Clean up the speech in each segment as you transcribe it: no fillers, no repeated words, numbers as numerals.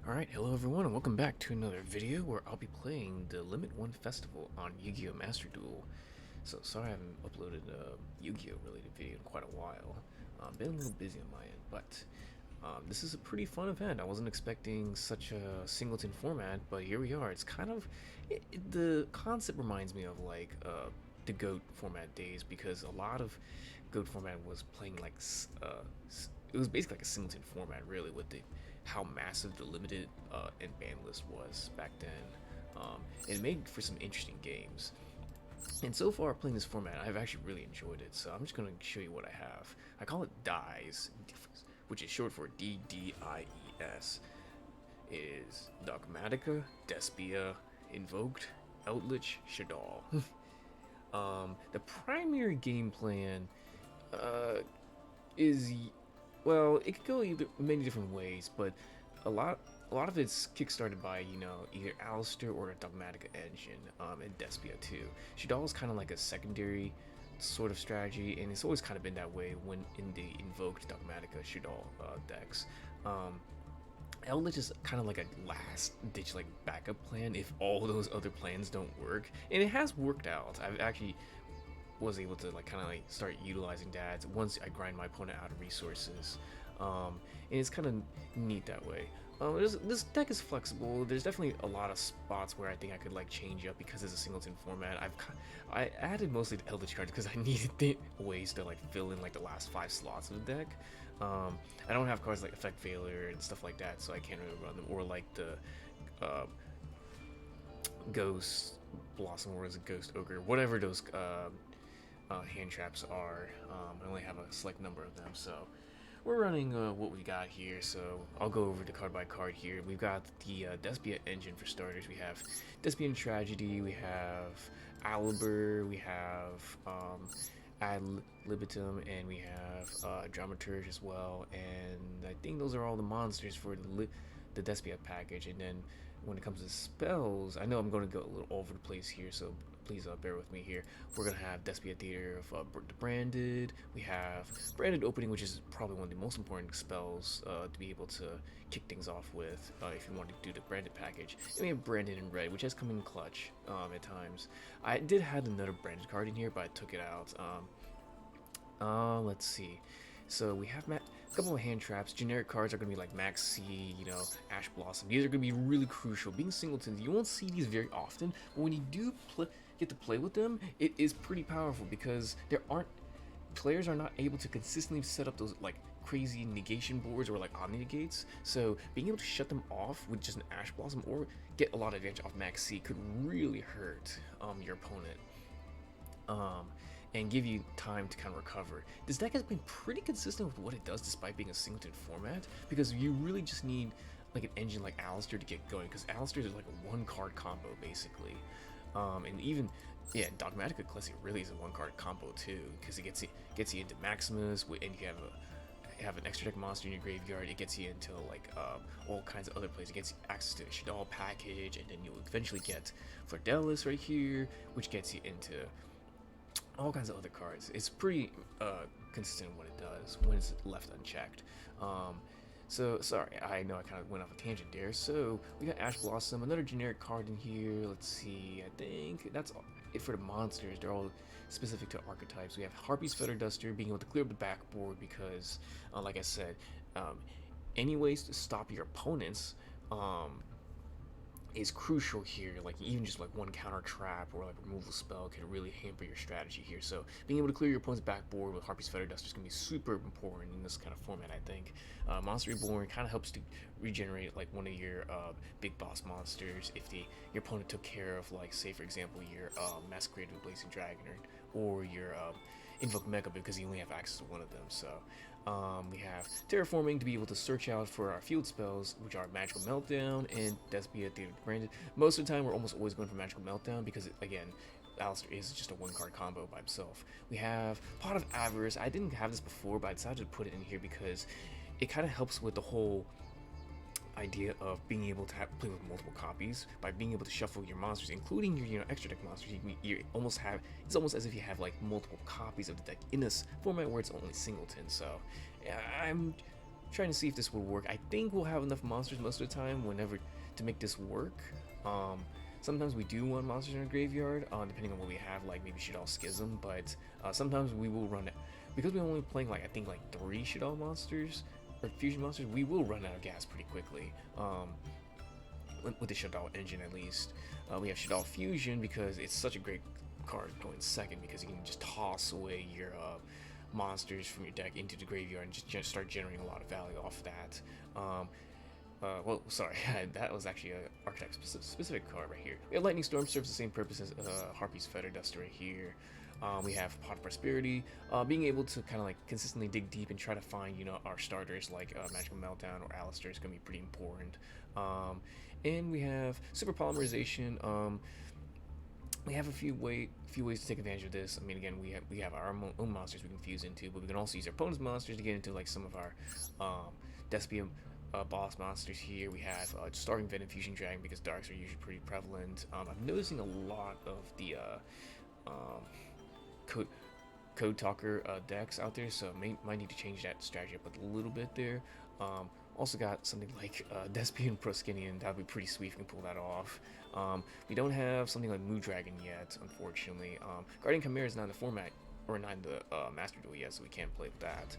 Alright, hello everyone and welcome back to another video where I'll be playing the Limit1 Festival on Yu-Gi-Oh! Master Duel. So, sorry I haven't uploaded a Yu-Gi-Oh! Related video in quite a while. Been a little busy on my end, but this is a pretty fun event. I wasn't expecting such a singleton format, but here we are. It's kind of... the concept reminds me of like the GOAT format days, because a lot of GOAT format was playing like... it was basically like a singleton format, really, with how massive the limited and ban list was back then. It made for some interesting games. And so far, playing this format, I've actually really enjoyed it. So I'm just going to show you what I have. I call it DDIES, which is short for DDIES. It is Dogmatika, Despia, Invoked Eldlich Shaddoll. The primary game plan is, well, it could go either many different ways, but a lot of it's kickstarted by, you know, either Aleister or a Dogmatika engine, and Despia too. Shaddoll is kind of like a secondary sort of strategy, and it's always kind of been that way when in the invoked Dogmatika Shaddoll decks. Eldlich is kind of like a last ditch like backup plan if all those other plans don't work, and it has worked out. I've actually was able to like kind of like start utilizing that once I grind my opponent out of resources, and it's kind of neat that way. This deck is flexible. There's definitely a lot of spots where I think I could like change up because it's a singleton format. I added mostly the Eldlich cards because I needed ways to like fill in like the last 5 slots of the deck. I don't have cards like Effect Failure and stuff like that, so I can't really run them, or like the Ghost Blossom, or is it Ghost Ogre, whatever those hand traps are. I only have a select number of them, so we're running what we got here. So I'll go over the card by card here. We've got the Despia engine for starters. We have Despian Tragedy, we have Aluber, we have Libitum, and we have Dragmaturge as well. And I think those are all the monsters for the Despia package. And then when it comes to spells, I know I'm going to go a little all over the place here, so please bear with me here. We're going to have Despia Theater of the Branded. We have Branded Opening, which is probably one of the most important spells to be able to kick things off with if you want to do the Branded package. And we have Branded in Red, which has come in clutch at times. I did have another Branded card in here, but I took it out. Let's see. So we have a couple of hand traps. Generic cards are going to be like Maxx, you know, Ash Blossom. These are going to be really crucial. Being singletons, you won't see these very often, but when you do get to play with them, it is pretty powerful because players are not able to consistently set up those like crazy negation boards or like omni negates. So being able to shut them off with just an Ash Blossom or get a lot of advantage off Maxx could really hurt your opponent. And give you time to kind of recover. This deck has been pretty consistent with what it does despite being a singleton format, because you really just need like an engine like Aleister to get going, because Aleister is like a 1-card combo basically. And even, yeah, Dogmatika Ecclesia really is a 1-card combo too, because it gets you into Maximus, and you have an extra deck monster in your graveyard. It gets you into like all kinds of other places. It gets you access to the Shaddoll package, and then you'll eventually get Fleurdelis right here, which gets you into all kinds of other cards. It's pretty consistent in what it does when it's left unchecked. So sorry, I know I kind of went off a tangent there. So we got Ash Blossom, another generic card in here. Let's see, I think that's it for the monsters. They're all specific to archetypes. We have Harpie's Feather Duster, being able to clear up the backboard because, like I said, any ways to stop your opponents is crucial here. Like even just like one counter trap or like removal spell can really hamper your strategy here. So being able to clear your opponent's backboard with Harpie's Feather Duster is going to be super important in this kind of format, I think. Monster Reborn kind of helps to regenerate like one of your big boss monsters if your opponent took care of, like, say for example, your Masquerade with Blazing Dragon, or your Invoke Mega, because you only have access to one of them. So we have Terraforming to be able to search out for our field spells, which are Magical Meltdown and Despia Theater Branded. Most of the time, we're almost always going for Magical Meltdown because, again, Aleister is just a 1-card combo by himself. We have Pot of Avarice. I didn't have this before, but I decided to put it in here because it kind of helps with the whole idea of being able to play with multiple copies by being able to shuffle your monsters, including your extra deck monsters. It's almost as if you have like multiple copies of the deck in this format where it's only singleton. So I'm trying to see if this will work. I think we'll have enough monsters most of the time whenever to make this work. Sometimes we do want monsters in our graveyard, depending on what we have, like maybe Shaddoll Schism, but sometimes we will run it. Because we're only playing like, I think like 3 Shaddoll monsters, or fusion monsters, we will run out of gas pretty quickly. With the Shaddoll engine at least. We have Shaddoll Fusion because it's such a great card going second, because you can just toss away your monsters from your deck into the graveyard and just start generating a lot of value off of that. Well, sorry, that was actually an archetype specific card right here. We have Lightning Storm, serves the same purpose as Harpie's Feather Duster right here. We have Pot of Prosperity, being able to kind of like consistently dig deep and try to find, you know, our starters like Magical Meltdown or Aleister is going to be pretty important. And we have Super Polymerization. We have a few ways to take advantage of this. I mean, again, we have our own monsters we can fuse into, but we can also use our opponent's monsters to get into like some of our Despia boss monsters here. We have Starving Vet and Fusion Dragon because darks are usually pretty prevalent. I'm noticing a lot of the Code Talker decks out there, so might need to change that strategy up a little bit there. Also got something like Despian Proskinian. That would be pretty sweet if we can pull that off. We don't have something like Moon Dragon yet, unfortunately. Guardian Chimera is not in the format, or not in the Master Duel yet, so we can't play with that.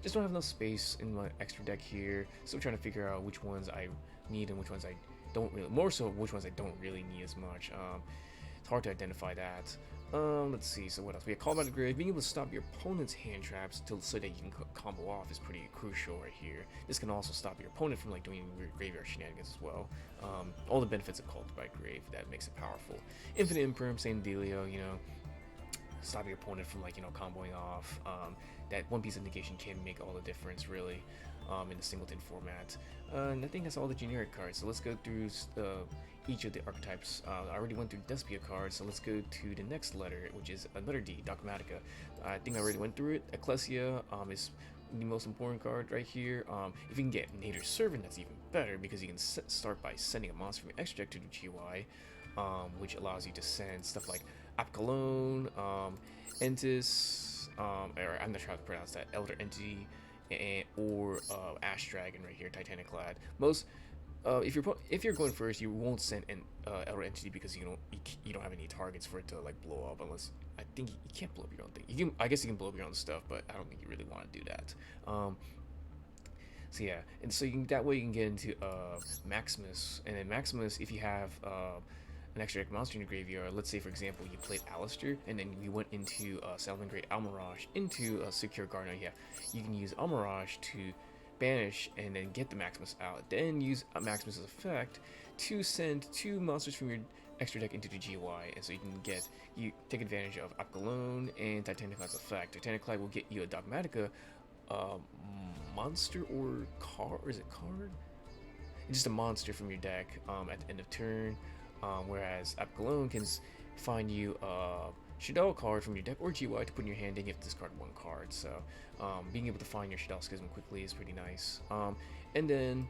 Just don't have enough space in my extra deck here. Still trying to figure out which ones I need and which ones I don't really. More so, which ones I don't really need as much. It's hard to identify that. Let's see, so what else? We have Call by the Grid. Being able to stop your opponent's hand traps so that you can combo off is pretty crucial right here. This can also stop your opponent from like doing weird graveyard shenanigans as well. All the benefits of Call by Grave, that makes it powerful. Infinite Imperm, same dealio, you know. Stop your opponent from like, you know, comboing off. That one piece of negation can make all the difference really in the singleton format. And I think that's all the generic cards, so let's go through each of the archetypes. I already went through Despia cards, so let's go to the next letter, which is another D, Dogmatika. I think I already went through it. Ecclesia is the most important card right here. If you can get Nader's Servant, that's even better, because you can start by sending a monster from your extra deck to the GY, which allows you to send stuff like Apkalone, Entis, or I'm not sure how to pronounce that, Elder Entity, or Ash Dragon right here, Titanic Clad. Most if you're going first, you won't send an Elder Entity because you don't have any targets for it to like blow up, unless I think you can't blow up your own thing. I guess you can blow up your own stuff, but I don't think you really want to do that. So yeah, and so that way you can get into Maximus, and then Maximus, if you have an extra deck monster in your graveyard, let's say for example you played Aleister, and then you went into Salamangreat Almirage into Secure Guardian, yeah, you can use Almirage to banish and then get the Maximus out, then use Maximus's effect to send 2 monsters from your extra deck into the GY, and so you take advantage of Apkalone and Titanic Clad's effect. Titanic Clad will get you a Dogmatika monster or card, or is it card? It's just a monster from your deck at the end of turn, whereas Apkalone can find you a Shaddoll card from your deck or GY to put in your hand and you have to discard 1 card. So being able to find your Shaddoll Schism quickly is pretty nice. And then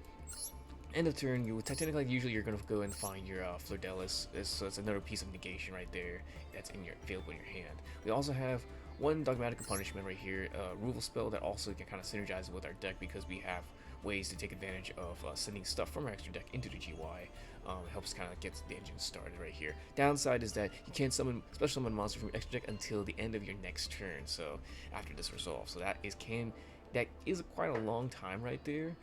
end of turn, with Titanic Clad, usually you're going to go and find your Fleurdelis, so it's another piece of negation right there that's available in your hand. We also have 1 Dogmatika Punishment right here, a removal spell that also can kind of synergize with our deck because we have ways to take advantage of sending stuff from our extra deck into the GY. It helps kind of get the engine started right here. Downside is that you can't special summon a monster from your extra deck until the end of your next turn, so after this resolve. So that is quite a long time right there.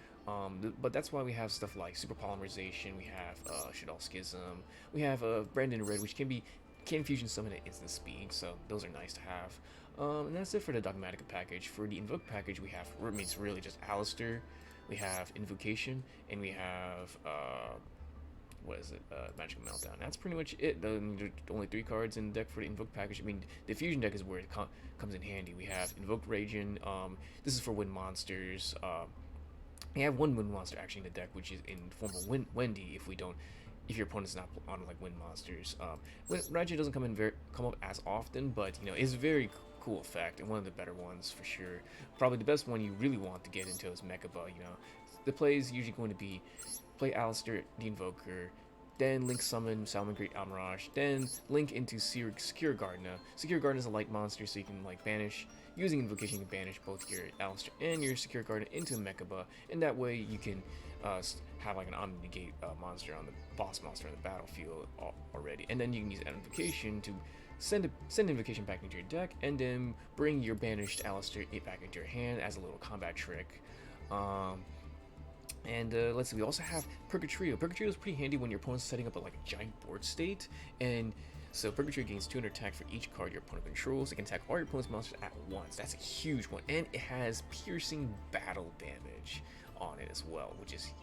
But that's why we have stuff like Super Polymerization, we have Shaddoll Schism, we have Brandon Red, which can fusion summon at instant speed, so those are nice to have. And that's it for the Dogmatika package. For the Invoked package, we have, it's really just Aleister, we have Invocation, and we have Magical Meltdown. That's pretty much it. There's only 3 cards in the deck for the Invoked package. I mean, the Fusion deck is where it comes in handy. We have Invoked Raging. This is for wind monsters. We have 1 wind monster actually in the deck, which is in form of Wendi. If your opponent's not on like wind monsters. Raging doesn't come up as often, but you know, it's a very cool effect and one of the better ones for sure. Probably the best one you really want to get into is Mechaba. You know, the play is usually going to be play Aleister the Invoker, then Link summon Salamangreat Almirage, then Link into Secure Gardener. Secure Gardener is a light monster, so you can like banish. Using Invocation, you can banish both your Aleister and your Secure Gardener into Mechaba, and that way you can have like an Omni-Negate monster on the boss monster on the battlefield already. And then you can use Invocation to send Invocation back into your deck, and then bring your banished Aleister back into your hand as a little combat trick. Let's see, we also have Purgatrio. Purgatrio is pretty handy when your opponent's setting up like a giant board state, and so Purgatrio gains 200 attack for each card your opponent controls. It can attack all your opponent's monsters at once. That's a huge one, and it has piercing battle damage on it as well, which is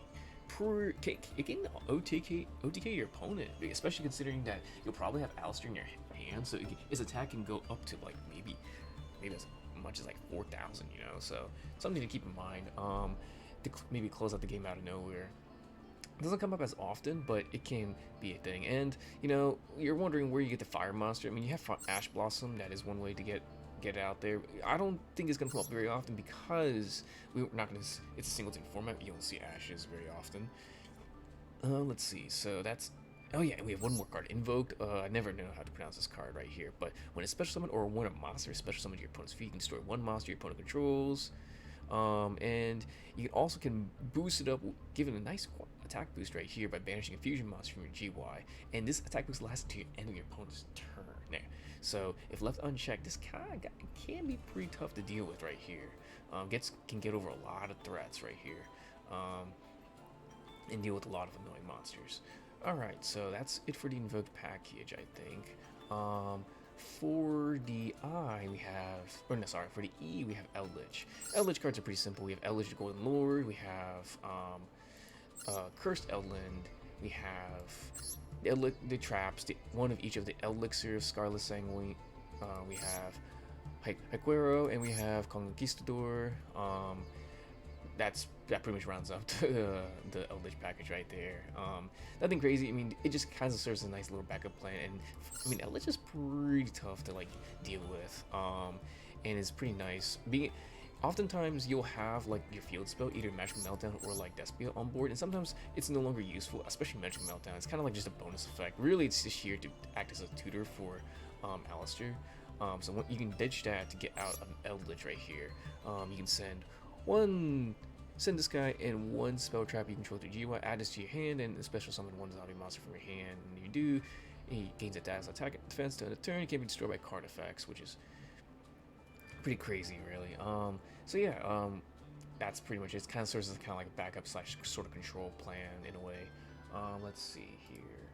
it can OTK your opponent, especially considering that you'll probably have Aleister in your hand, so its attack can go up to like maybe as much as like 4,000, you know. So something to keep in mind. To maybe close out the game out of nowhere. It doesn't come up as often, but it can be a thing. And you know, you're wondering where you get the fire monster. I mean, you have Ash Blossom. That is one way to get out there. I don't think it's gonna come up very often because we're not gonna. It's a singleton format. You don't see Ashes very often. Let's see. So that's. Oh yeah, we have one more card, Invoked. I never know how to pronounce this card right here. But when it's special summon or when a monster is special summoned to your opponent's feet, you can destroy one monster your opponent controls. And you also can boost it up, give it a nice attack boost right here by banishing a fusion monster from your GY, and this attack boost lasts until the end of your opponent's turn. There. So if left unchecked, this kind of can be pretty tough to deal with right here. Can get over a lot of threats right here, and deal with a lot of annoying monsters. All right, so that's it for the Invoked package, I think. For the I, we have, or no, sorry, for the E, we have Eldlich. Eldlich cards are pretty simple. We have Eldlich the Golden Lord, we have Cursed Eldland, we have the Traps, one of each of the Elixir, Scarlet Sanguine, we have Hyquero, and we have Conquistador. That pretty much rounds up to the Eldlich package right there. Nothing crazy. I mean, it just kind of serves as a nice little backup plan. And I mean, Eldlich is pretty tough to like deal with, and it's pretty nice. Oftentimes you'll have like your field spell, either Magical Meltdown or like Despia on board, and sometimes it's no longer useful, especially Magical Meltdown. It's kind of like just a bonus effect. Really, it's just here to act as a tutor for Aleister. So you can ditch that to get out of Eldlich right here. You can send this guy and one spell trap you control through GY, add this to your hand, and special summon one zombie monster from your hand. And you do, he gains a dazzle attack and defense to end the turn. It can be destroyed by card effects, which is pretty crazy, really. So yeah, that's pretty much it. It kind of serves as kind of like a backup / sort of control plan in a way. Let's see here.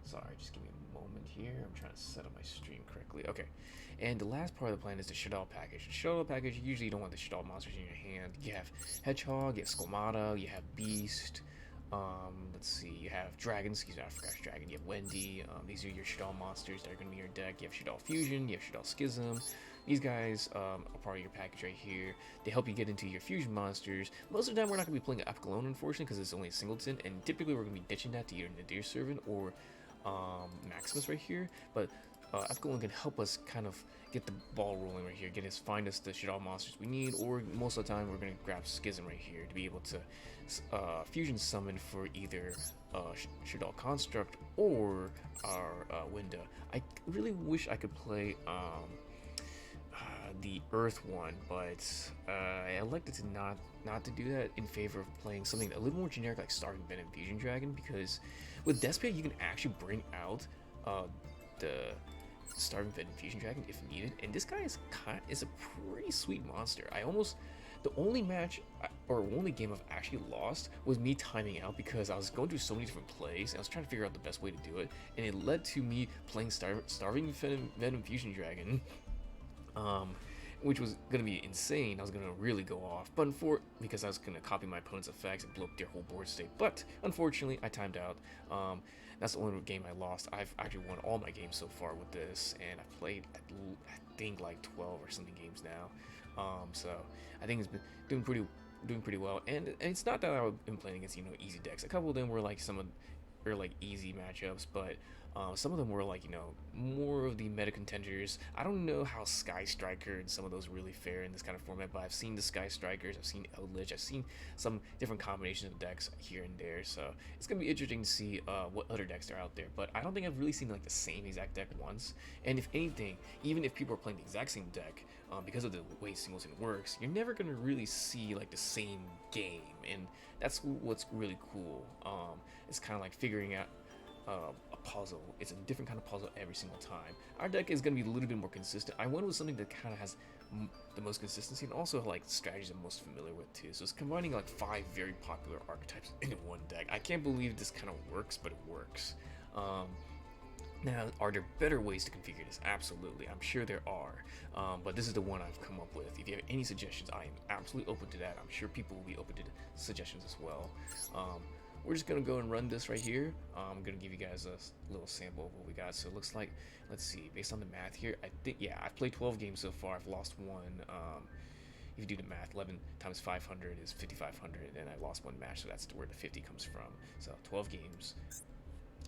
Sorry, just give me a moment here. I'm trying to set up my stream correctly. Okay, and the last part of the plan is the Shaddoll package. The Shaddoll package, usually you don't want the Shaddoll monsters in your hand. You have Hedgehog, you have Quamata, you have Beast. Let's see, you have Dragon, excuse me, I forgot Dragon. You have Wendi. These are your Shaddoll monsters that are going to be in your deck. You have Shaddoll Fusion, you have Shaddoll Schism. These guys are part of your package right here. They help you get into your fusion monsters. Most of the time, we're not going to be playing Epicalone, unfortunately, because it's only a singleton, and typically we're going to be ditching that to either Nadir Servant or Maximus right here, but Epicalone can help us kind of get the ball rolling right here, find us the Shaddoll monsters we need, or most of the time we're going to grab Schism right here to be able to fusion summon for either Shaddoll Construct or our Winda. I really wish I could play the Earth one, but I elected to not to do that in favor of playing something a little more generic like Starving Venom Fusion Dragon, because with Despia you can actually bring out the Starving Venom Fusion Dragon if needed, and this guy is a pretty sweet monster. The only match or only game I've actually lost was me timing out because I was going through so many different plays and I was trying to figure out the best way to do it, and it led to me playing Starving Venom Fusion Dragon, which was going to be insane. I was going to really go off, but because I was going to copy my opponent's effects and blow up their whole board state. But unfortunately, I timed out. That's the only game I lost. I've actually won all my games so far with this, and I've played, I think, like 12 or something games now. So I think it's been doing pretty well. And it's not that I've been playing against easy decks. A couple of them were like easy matchups, but Some of them were like, more of the meta contenders. I don't know how Sky Striker and some of those really fare in this kind of format, but I've seen the Sky Strikers, I've seen Eldlich, I've seen some different combinations of decks here and there, so it's gonna be interesting to see what other decks are out there. But I don't think I've really seen like the same exact deck once, and if anything, even if people are playing the exact same deck, because of the way singleton works, you're never gonna really see like the same game, and that's what's really cool. It's kind of like figuring out a puzzle. It's a different kind of puzzle every single time. Our deck is going to be a little bit more consistent. I went with something that kind of has the most consistency, and also like strategies I'm most familiar with too. So it's combining like 5 very popular archetypes into one deck. I can't believe this kind of works, but it works. Now, are there better ways to configure this? Absolutely, I'm sure there are, but this is the one I've come up with. If you have any suggestions, I am absolutely open to that. I'm sure people will be open to suggestions as well. We're just gonna go and run this right here. I'm gonna give you guys a little sample of what we got. So it looks like, let's see, based on the math here, I think, yeah, I've played 12 games so far. I've lost one. If you do the math, 11 times 500 is 5,500, and I lost one match, so that's where the 50 comes from. So 12 games.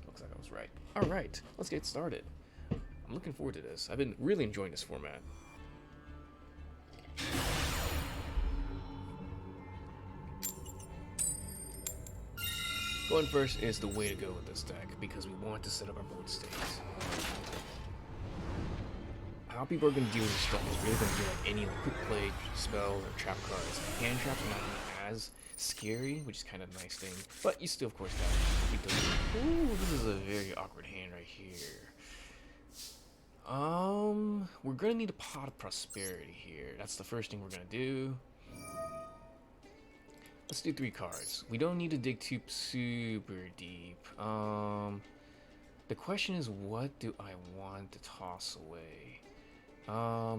Looks like I was right. All right, let's get started. I'm looking forward to this. I've been really enjoying this format. Going first is the way to go with this deck, because we want to set up our board states. How people are going to deal with this stuff is really going to be like any like quick play spells or trap cards. Hand traps are not going to be as scary, which is kind of a nice thing, but you still of course got to keep those. Ooh, this is a very awkward hand right here. We're going to need a Pot of Prosperity here. That's the first thing we're going to do. Let's do 3 cards. We don't need to dig too super deep. The question is, what do I want to toss away?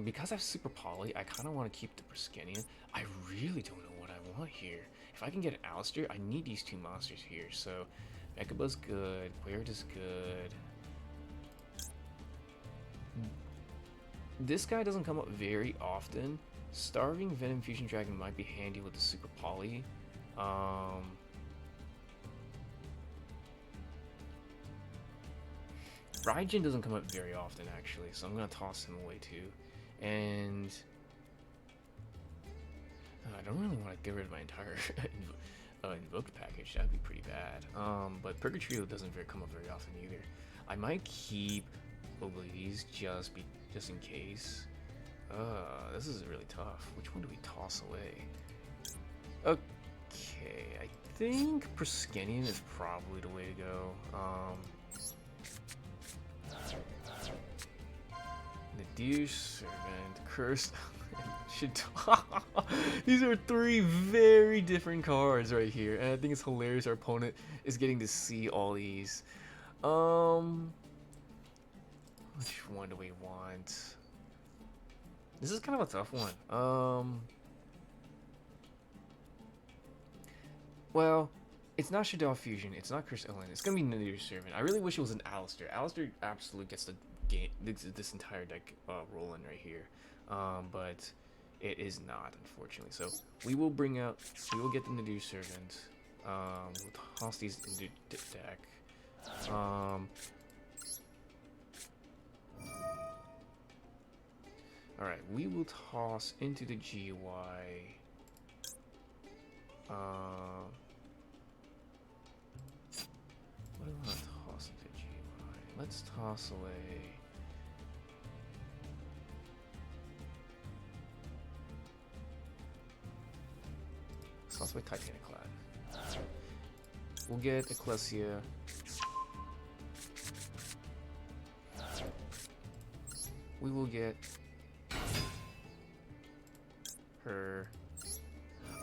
Because I have Super Poly, I kind of want to keep the Proskenian. I really don't know what I want here. If I can get an Aleister, I need these 2 monsters here. So, Mechaba's good, Weird is good. This guy doesn't come up very often. Starving Venom Fusion Dragon might be handy with the Super Poly. Raijin doesn't come up very often actually, so I'm gonna toss him away too. And I don't really want to get rid of my entire invoked package. That'd be pretty bad. But Purgatrio doesn't come up very often either. I might keep these just in case. This is really tough. Which one do we toss away? Okay, I think Proskenian is probably the way to go. The Deer Servant, Cursed, These are 3 very different cards right here, and I think it's hilarious our opponent is getting to see all these. Which one do we want? This is kind of a tough one. Well, it's not Shaddoll Fusion, it's not Curse Element, it's gonna be Deer Servant. I really wish it was an Aleister. Aleister absolutely gets the game, this entire deck rolling right here. But it is not, unfortunately. So we will get the Nadir Servant. We'll toss these into the deck. Alright, we will toss into the GY. What do I want to toss into GY? Let's toss away. Let's toss away Titanic Clad. We'll get Ecclesia. We will get her.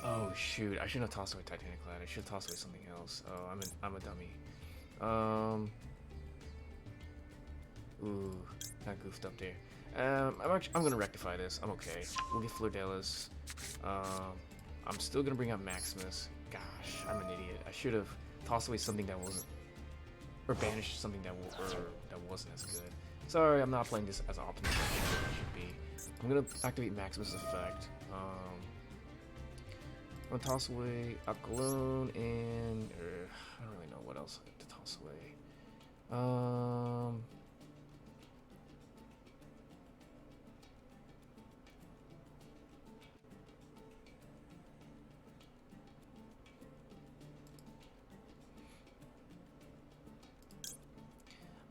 Oh shoot! I shouldn't have tossed away Titanic Clad. I should have tossed away something else. Oh, I'm a dummy. Ooh, kind of goofed up there. I'm gonna rectify this. I'm okay. We'll get Fleurdelis. I'm still gonna bring out Maximus. Gosh, I'm an idiot. I should have tossed away something that wasn't, or banished something that wasn't as good. Sorry, I'm not playing this as optimal as I should be. I'm gonna activate Maximus' effect. I'm gonna toss away Alcalone and I don't really know what else to toss away. Um,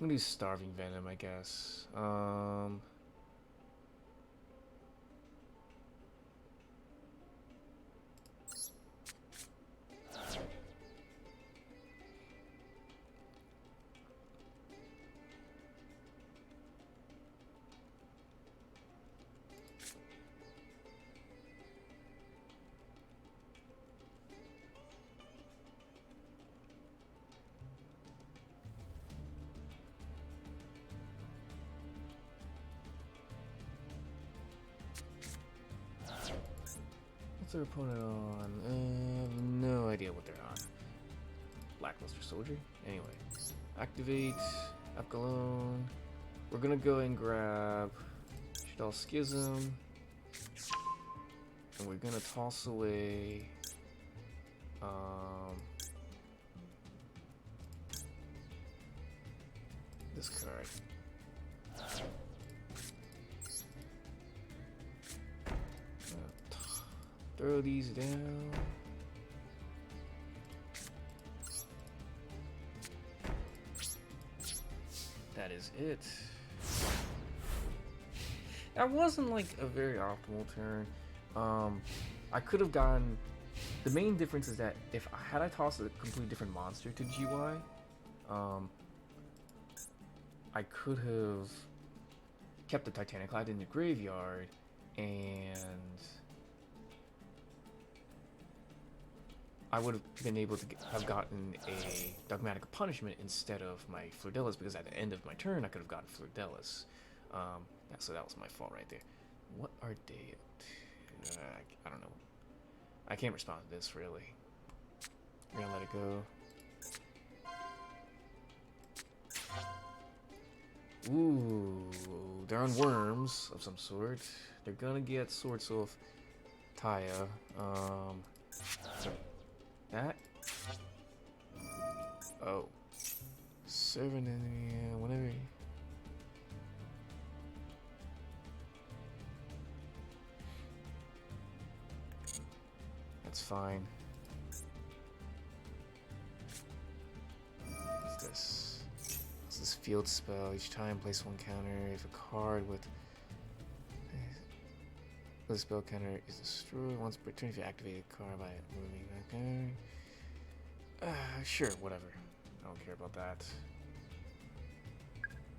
I'm gonna do Starving Venom, I guess. What's their opponent on? I have no idea what they're on. Blackluster Soldier? Anyway. Activate. Apgalone. We're gonna go and grab Shaddoll Schism. And we're gonna toss away this card. Throw these down. That is it. That wasn't like a very optimal turn. I could have gotten. The main difference is that if I tossed a completely different monster to GY, I could have kept the Titanic Cloud in the graveyard and I would have been able to have gotten a Dogmatika Punishment instead of my Fleurdelis, because at the end of my turn I could have gotten Fleurdelis. So that was my fault right there. What are they up to? I don't know. I can't respond to this really. We're gonna let it go. Ooh, they're on worms of some sort. They're gonna get sorts of Taya. That. Oh. Servant enemy, whatever. That's fine. What's this? What's this field spell? Each time place one counter. If a card with the spell counter is destroyed once per turn, if you activate a card by moving that card. Sure, whatever. I don't care about that.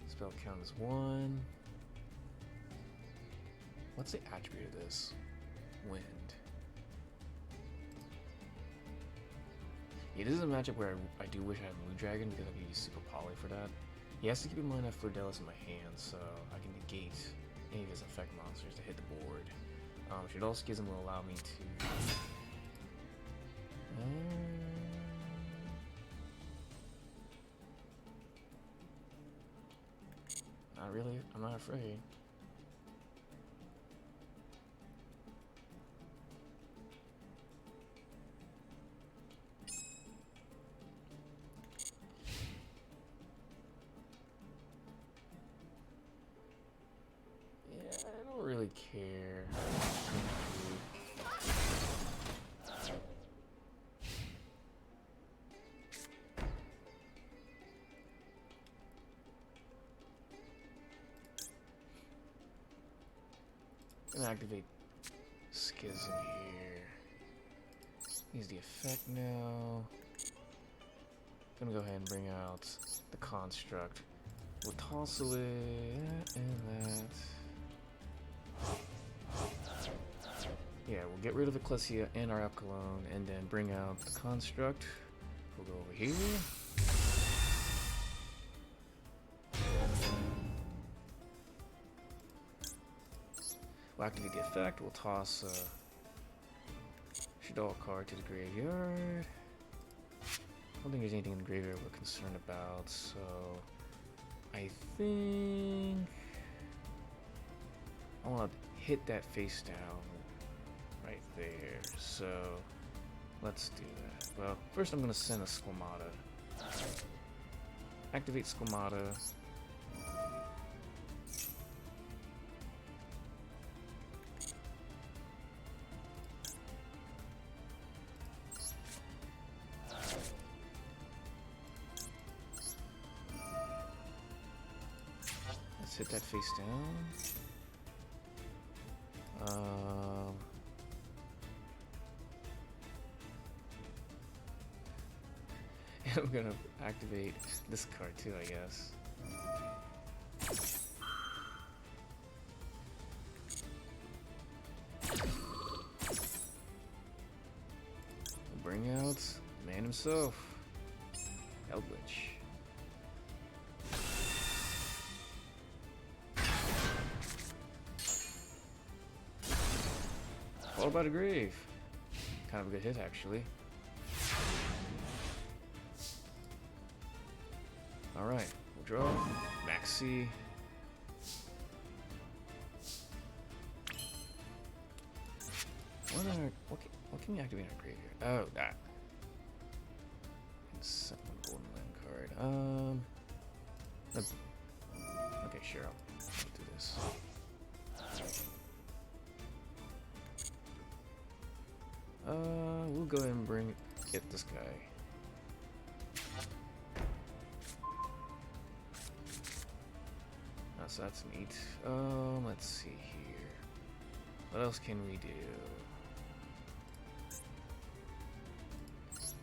Spell count is 1. What's the attribute of this? Wind. Yeah, this is a matchup where I do wish I had Moon Dragon because I could use Super Poly for that. He has to keep in mind I have Fleurdelis in my hand, so I can negate any of his effect monsters to hit the board. Shaddoll Schism will allow me to... Not really. I'm not afraid. Yeah, I don't really care. Gonna activate Schism here. Use the effect now. Gonna go ahead and bring out the construct. We'll toss away that and that. Yeah, we'll get rid of Ecclesia and our Apgalone, and then bring out the construct. We'll go over here. We'll activate the effect. We'll toss Shaddoll card to the graveyard. I don't think there's anything in the graveyard we're concerned about, so I think I want to hit that face down right there. So let's do that. Well, first I'm going to send a Quamata. activate Quamata. Let's hit that face down. I'm gonna activate this card too, I guess. Bring out the man himself, Eldlich. All by the grave. Kind of a good hit, actually. Alright, we'll draw. Maxx. What can we activate in our graveyard? Oh, that. And set one golden land card. Okay, sure, I'll do this. We'll go ahead and get this guy. So that's neat. Let's see here. What else can we do?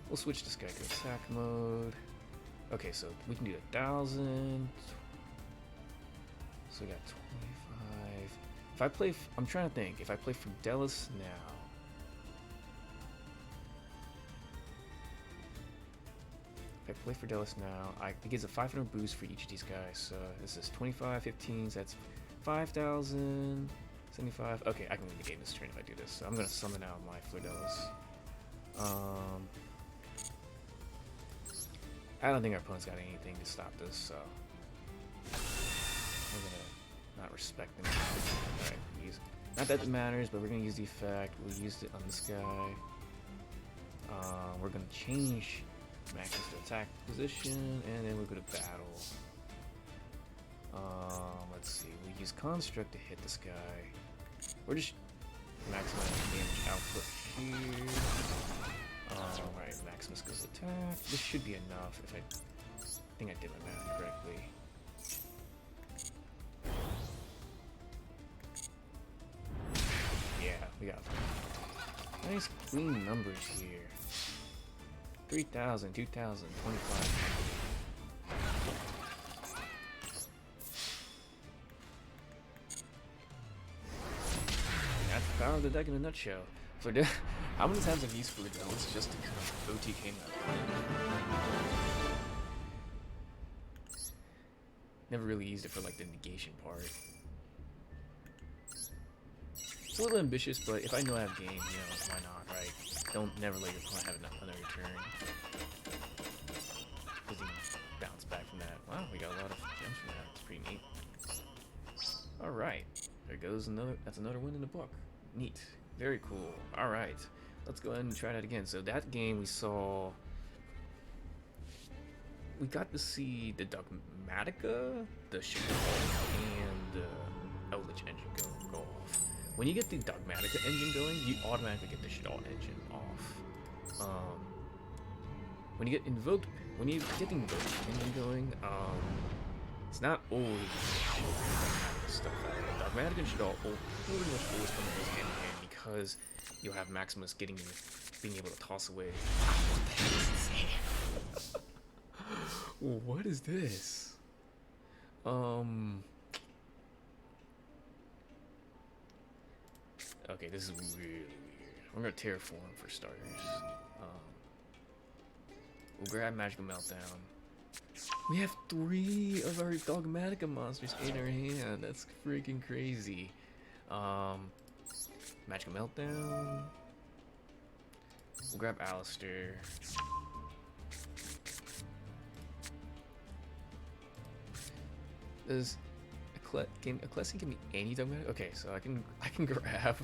We'll switch this guy to attack mode. Okay, so we can do 1,000. So we got 25. If I play, I'm trying to think. If I play Fleurdelis now. If I play Fleurdelis now, it gives a 500 boost for each of these guys. So this is 25, 15, so that's 5,000, 75. Okay, I can win the game this turn if I do this. So I'm gonna summon out my Fleurdelis. I don't think our opponent's got anything to stop this, so we're gonna not respect them. Alright, not that it matters, but we're gonna use the effect. We'll use it on this guy. We're gonna change Maxx to attack position, and then we'll go to battle. Let's see, we'll use Construct to hit this guy. We're just maximizing damage output here. Alright, Maximus goes attack. This should be enough if I think I did my math correctly. Yeah, we got nice clean numbers here. 3,000, 2,000, 2,500. That's the power of the deck in a nutshell. How many times have you used Fleurdelis just to kind of OTK that? Never really used it for like the negation part. It's a little ambitious, but if I know I have game, you know, why not, right? Don't never let your opponent have another turn. Because you can bounce back from that. Wow, we got a lot of gems from that. It's pretty neat. Alright. There goes another. That's another win in the book. Neat. Very cool. Alright. Let's go ahead and try that again. So that game we saw. We got to see the Dogmatika, the Shaddoll, and the Eldlich engine go off. When you get the Dogmatika engine going, you automatically get the Shaddoll engine off. When you get the Invoked engine going, it's not always stuff. Dogmatika and Shaddoll will pretty much always come in hand in hand because you'll have Maximus being able to toss away. What is this? Okay, this is really weird. We're gonna terraform for starters. We'll grab Magical Meltdown. We have 3 of our Dogmatika monsters in our hand. That's freaking crazy. Magical Meltdown. We'll grab Aleister. Does Ecclesia give me any Dogmatika? Okay, so I can grab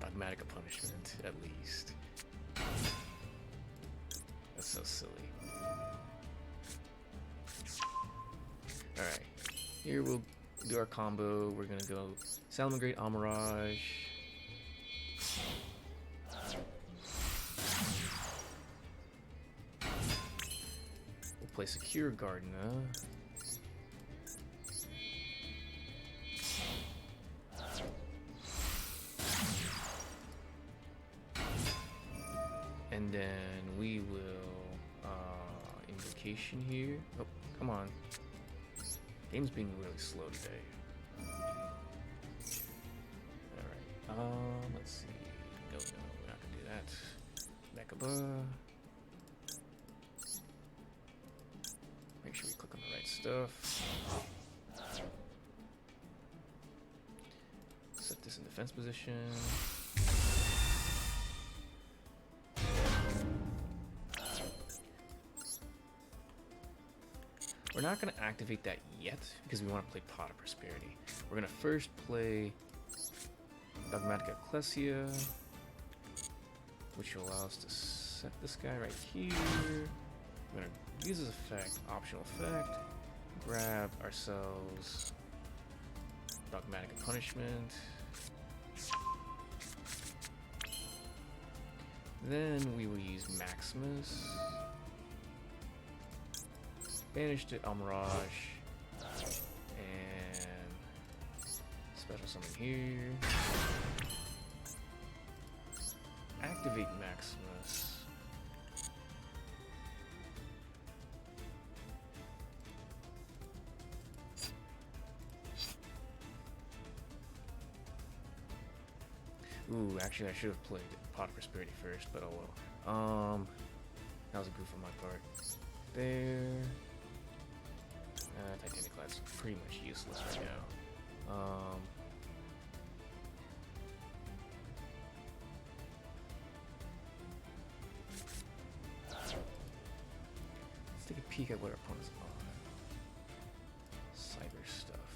Dogmatika Punishment at least. That's so silly. Alright, here we'll do our combo. We're gonna go Salamangreat Amirage. We'll play Secure Gardena. And then we will Invocation here. Oh, come on. Game's being really slow today. Alright, let's see. No, we're not gonna do that. Back above. Make sure we click on the right stuff. Set this in defense position. We're not going to activate that yet because we want to play Pot of Prosperity. We're going to first play Dogmatika Ecclesia, which will allow us to set this guy right here. We're going to use this effect, optional effect, grab ourselves Dogmatika Punishment. Then we will use Maximus. Banish to Amirage, and special summon here. Activate Maximus. Ooh, actually I should have played Pot of Prosperity first, but oh well. That was a goof on my part. There. Titanic Clad's pretty much useless right now. Let's take a peek at what our opponent's on. Cyber stuff.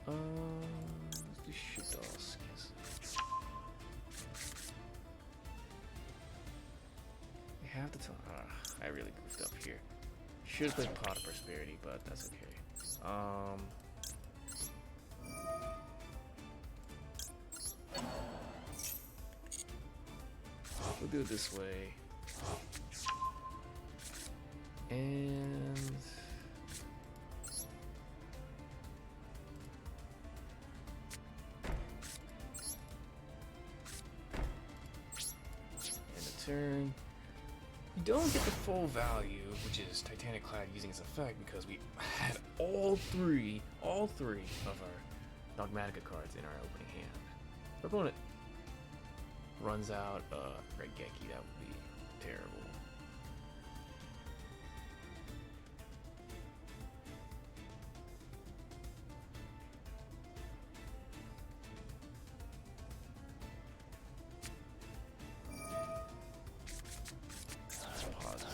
Let's do Shaddoll skills. Have the time. I really goofed up here. Should have played Pot of Prosperity, but that's okay. We'll do it this way. And a turn. We don't get the full value, which is Titanic Clad using its effect, because we had all three of our Dogmatika cards in our opening hand. If our opponent runs out Red Geki, that would be terrible.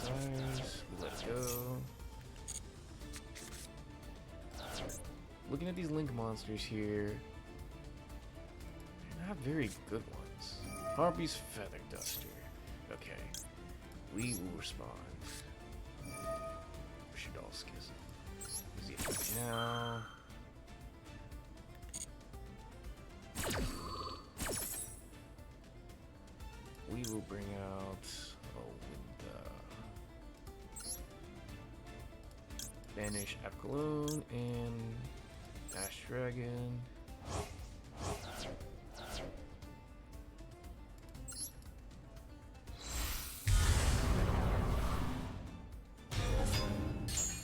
We let it go. Looking at these link monsters here, they're not very good ones. Harpie's Feather Duster. Okay, we will respond. Shaddoll Schism. Easy attack now. We will bring out Banish Apollon and Ash Dragon.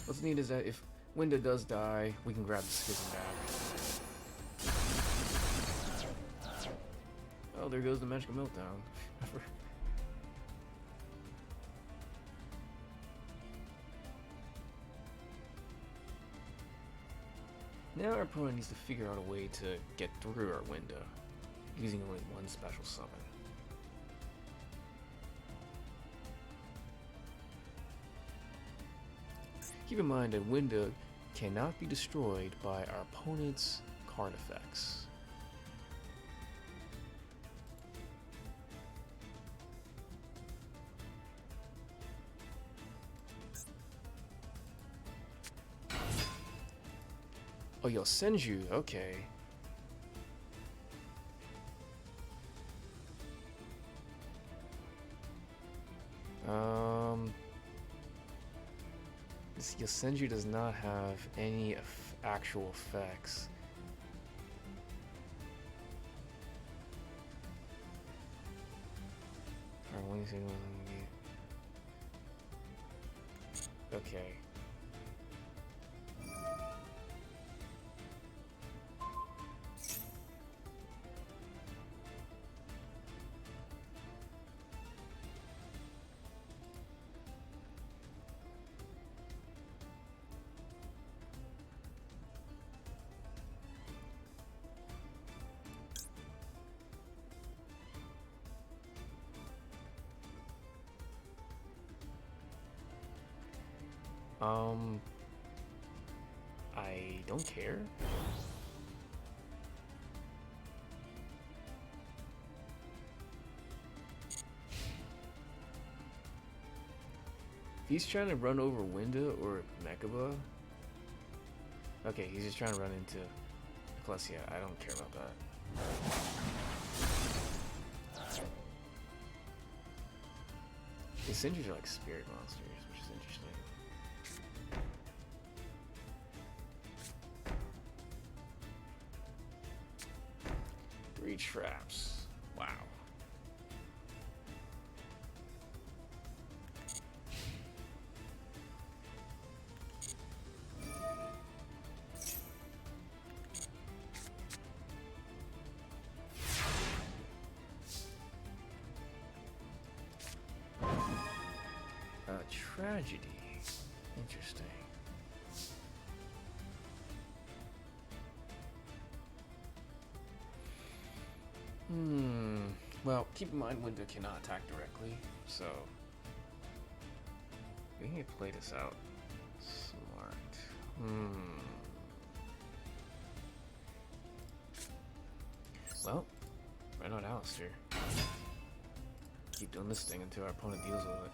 What's neat is that if Winda does die, we can grab the Schism back. Oh, there goes the Magical Meltdown. Now our opponent needs to figure out a way to get through our window, using only one special summon. Keep in mind that window cannot be destroyed by our opponent's card effects. Oh, you'll send you. Okay. This Yosenju does not have any actual effects. Okay. I don't care. If he's trying to run over Winda or Mechaba, okay, he's just trying to run into Ecclesia. I don't care about that. The Sindris are like spirit monsters, which is interesting. Three traps. Wow. Tragedy. Interesting. Well, keep in mind Winda cannot attack directly, so we need to play this out smart. Well, right on Aleister. Keep doing this thing until our opponent deals with it.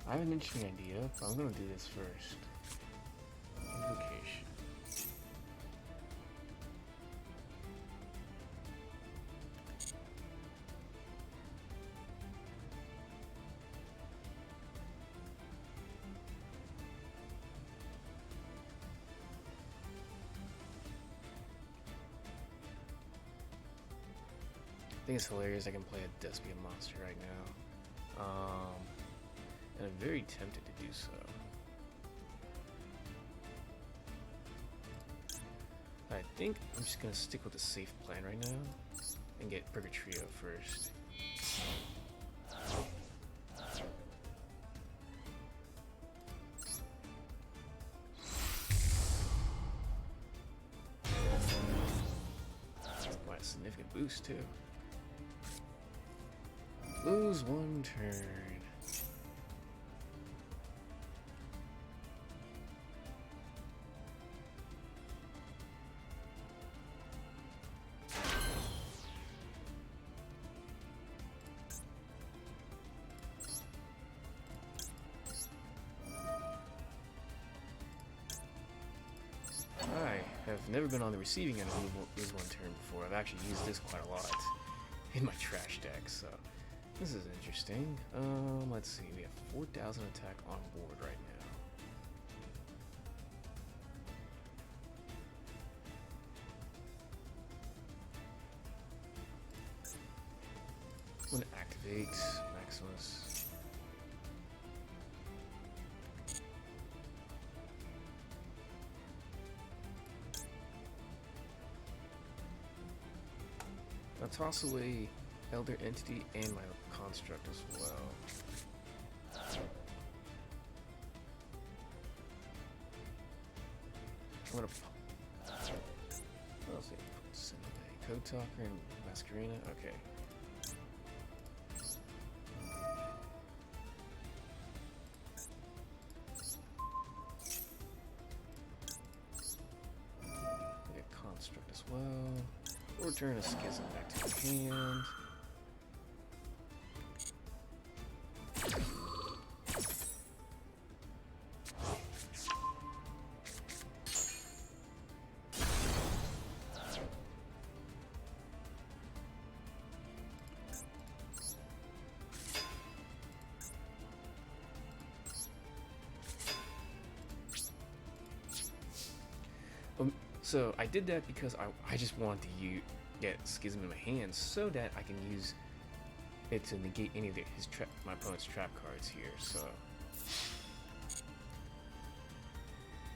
I have an interesting idea, but I'm gonna do this first. Invocation. I think it's hilarious I can play a Despian monster right now. And I'm very tempted to do so. I think I'm just gonna stick with a safe plan right now and get Purgatrio first. Quite a significant boost too. Lose one turn. I've never been on the receiving end of lose one turn before. I've actually used this quite a lot in my trash deck, so this is interesting. Let's see, we have 4,000 attack on board right now. I'm gonna activate Maximus. toss away Elder Entity and my construct as well. I'm gonna what else? Code Talker and Masquerena. Okay. Get Construct as well. Return a Schism back to my hand. So I did that because I just wanted to get Schism in my hands so that I can use it to negate any of my opponent's trap cards here. So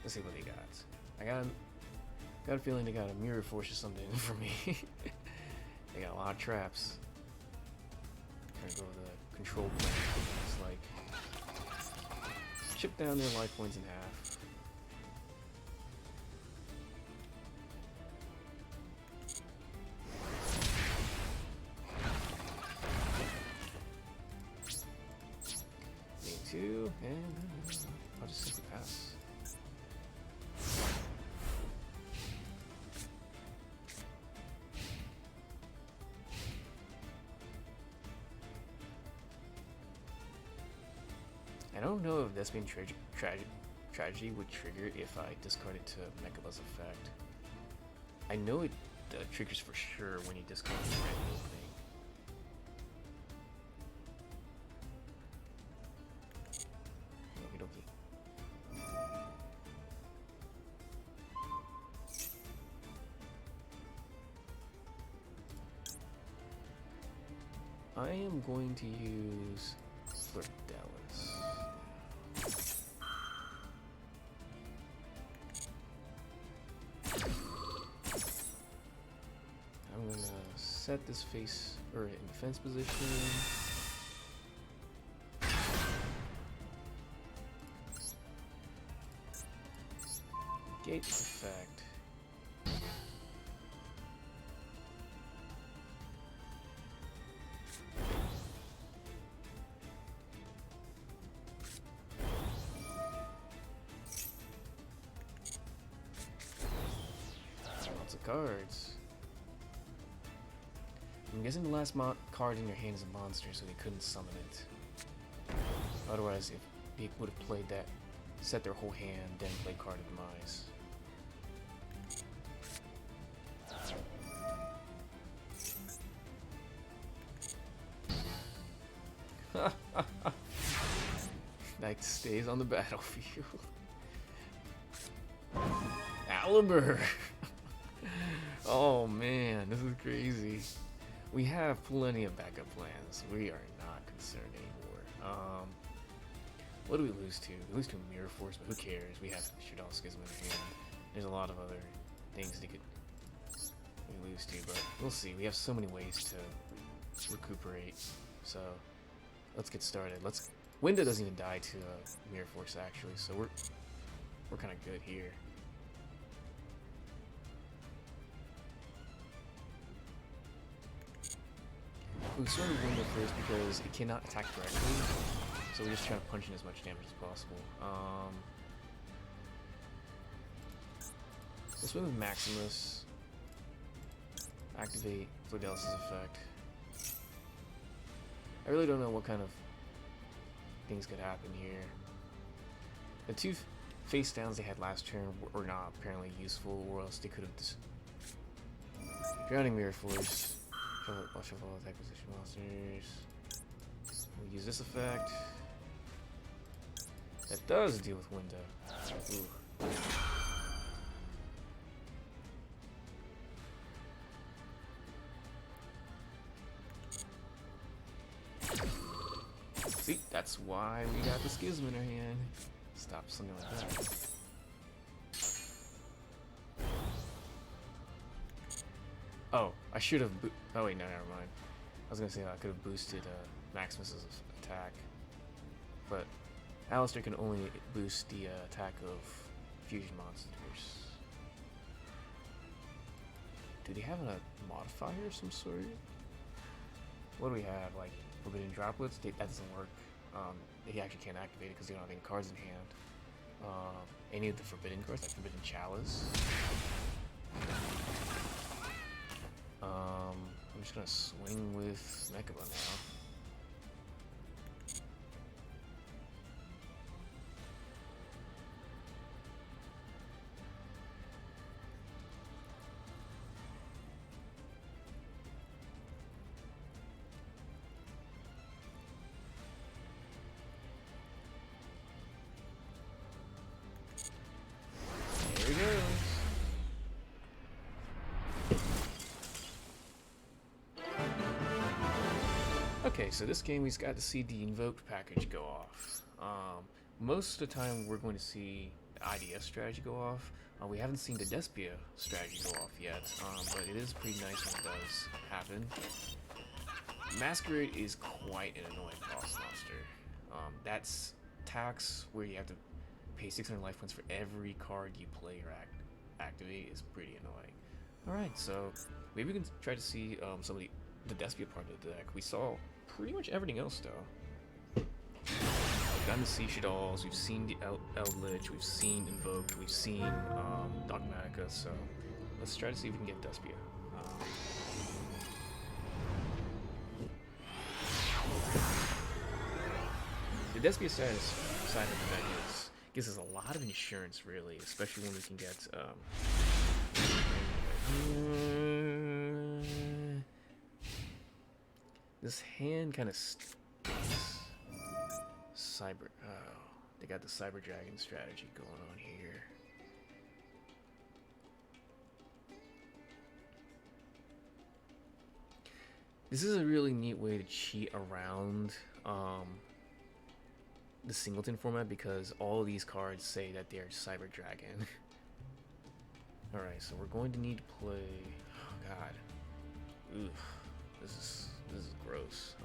let's see what they got. I got a feeling they got a Mirror Force or something for me. They got a lot of traps. I'm gonna go with the control plan. It's like chip down their life points in half. And I'll just simply pass. I don't know if Despian Tragedy would trigger if I discard it to Mechaba's effect. I know it triggers for sure when you discard the red opening. I am going to use Fleurdelis. I'm gonna set this face or in defense position. Gate this effect. Cards. I'm guessing the last card in your hand is a monster, so they couldn't summon it. Otherwise, if they would have played that, set their whole hand, then play card of demise. Knight stays on the battlefield. Aluber! Oh man, this is crazy. We have plenty of backup plans. We are not concerned anymore. What do we lose to? We lose to a Mirror Force, but who cares? We have Shaddoll Schism in hand. There's a lot of other things we lose to, but we'll see. We have so many ways to recuperate. So let's get started. Winda doesn't even die to a Mirror Force actually, so we're kind of good here. We started Winda first because it cannot attack directly, so we're just trying to punch in as much damage as possible. Let's win with Maximus. Activate Fleurdelis' effect. I really don't know what kind of things could happen here. The two face downs they had last turn were not apparently useful, or else they could have just Drowning Mirror Force. Shuffle attack position monsters. We'll use this effect. That does deal with Winda. Ooh. See, that's why we got the Schism in our hand. Stop something like that. Oh, I should have. Oh wait, no, never mind. I was gonna say I could have boosted Maximus's attack, but Aleister can only boost the attack of fusion monsters. Do they have a modifier of some sort? What do we have? Like forbidden droplets? That doesn't work. He actually can't activate it because they don't have any cards in hand. Any of the forbidden cards, like forbidden chalice. I'm just gonna swing with Mechaba now. There he goes. Okay, so this game we've got to see the Invoked package go off. Most of the time we're going to see the IDS strategy go off. We haven't seen the Despia strategy go off yet, but it is pretty nice when it does happen. Masquerade is quite an annoying boss monster. That's tax where you have to pay 600 life points for every card you play or activate is pretty annoying. Alright, so maybe we can try to see some of the Despia part of the deck. We saw pretty much everything else though. We've gotten to see Shaddolls, we've seen the Eldlich, we've seen Invoked, we've seen Dogmatika, so let's try to see if we can get Despia. The Despia side of the deck gives us a lot of insurance, really, especially when we can get this hand kind of stinks. Cyber. Oh, they got the Cyber Dragon strategy going on here. This is a really neat way to cheat around the singleton format because all of these cards say that they're Cyber Dragon. Alright, so we're going to need to play. Oh god. Oof. This is gross.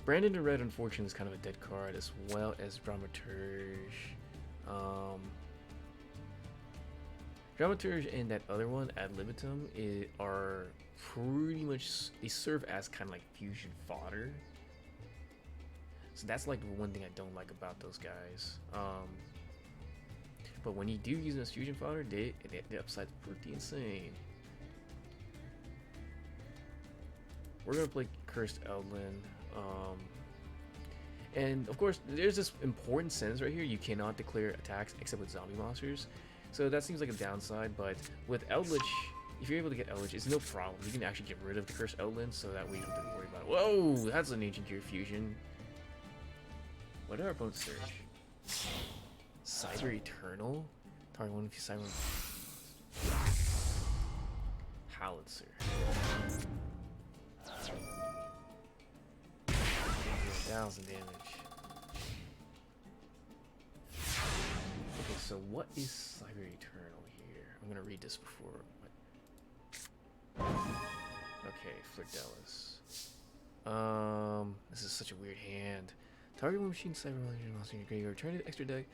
Brandon the Red, unfortunately, is kind of a dead card, as well as Dragmaturge. Dragmaturge and that other one, Ad Libitum, are pretty much, they serve as kind of like fusion fodder. So that's like the one thing I don't like about those guys. But when you do use them as fusion fodder, the upside's pretty insane. We're gonna play Cursed Eldlin. And of course, there's this important sentence right here: you cannot declare attacks except with zombie monsters. So that seems like a downside, but with Eldlich, if you're able to get Eldlich, it's no problem. You can actually get rid of the Cursed Eldlin, so that way you don't have to worry about it. Whoa, that's an Ancient Gear fusion. What did our opponent search? Cyber Eternal? Target one of you Cyber. Howitzer. 1,000 damage. Okay, so what is Cyber Eternal here? I'm gonna read this before. Okay, Fleurdelis. This is such a weird hand. Target one machine cyber monster in your graveyard. Return it to extra deck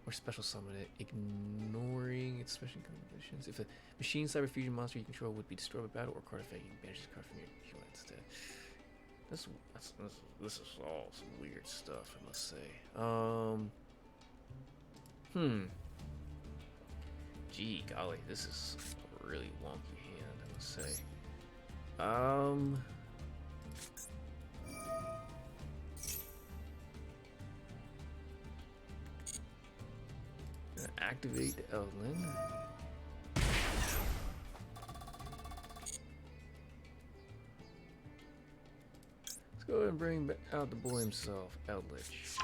or special summon it, ignoring its special conditions. If a machine cyber fusion monster you control would be destroyed by battle or card effect, you can banish this card from your hand instead. This is all some weird stuff, I must say. Gee, golly, this is a really wonky hand, I must say. Gonna activate the Eldlin. Let's go ahead and bring out the boy himself, Eldlich.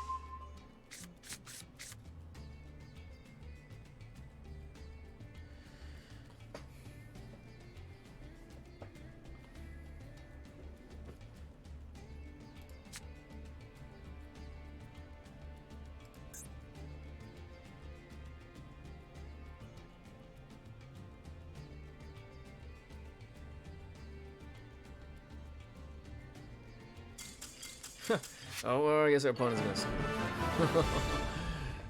Oh, well, I guess our opponent's gonna screw.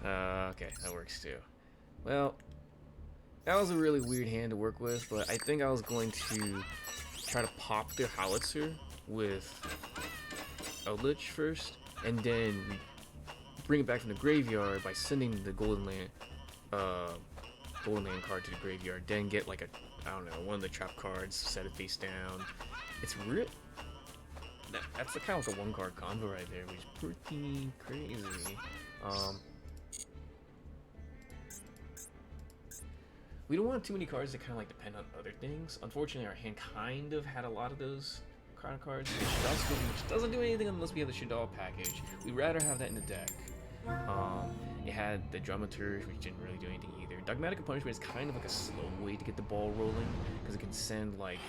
Okay, that works too. Well, that was a really weird hand to work with, but I think I was going to try to pop their Howitzer with Eldlich first, and then bring it back from the graveyard by sending the Golden Land card to the graveyard, then get like I don't know, one of the trap cards, set it face down. It's real. That's kind of like a one card combo right there, which is pretty crazy. We don't want too many cards that kind of like depend on other things. Unfortunately, our hand kind of had a lot of those kind of cards, which doesn't do anything unless we have the Shaddoll package. We'd rather have that in the deck. It had the Dragmaturge, which didn't really do anything either. Dogmatika Punishment is kind of like a slow way to get the ball rolling, because it can send like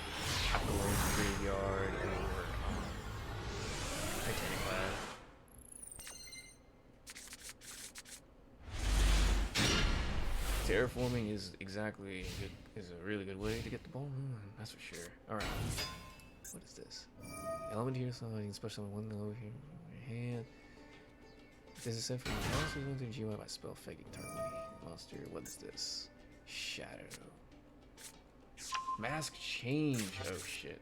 Shaddoll into the graveyard or Titanic Lab. Terraforming is a really good way to get the ball rolling, that's for sure. Alright. What is this? Element here, so you can special one over here in your hand. This is sent from the monster to the GUI by spell affecting target monster. What is this? Shadow. Mask change. Oh shit.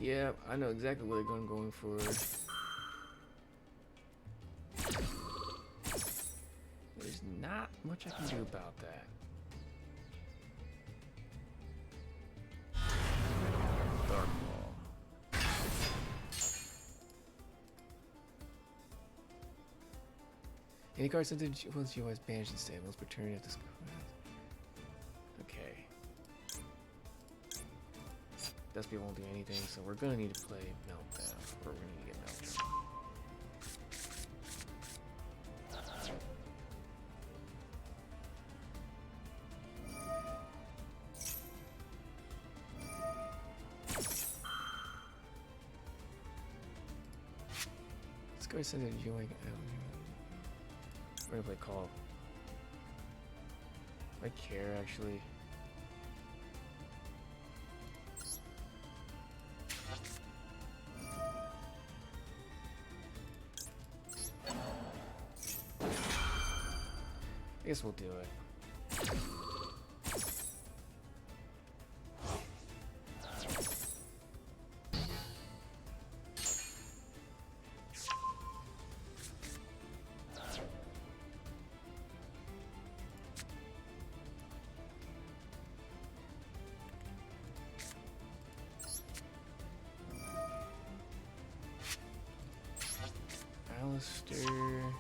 Yeah, I know exactly what they're going for. There's not much I can do about that. Dark Ball. Any card sent to once you always banished instead. Once per turn, you have to. Okay. Despia won't do anything, so we're gonna need to play Meltdown, or we're gonna need to get Meltdown. Let's go send it to Joy. We're gonna play Call. I care actually. I guess we'll do it. Aleister.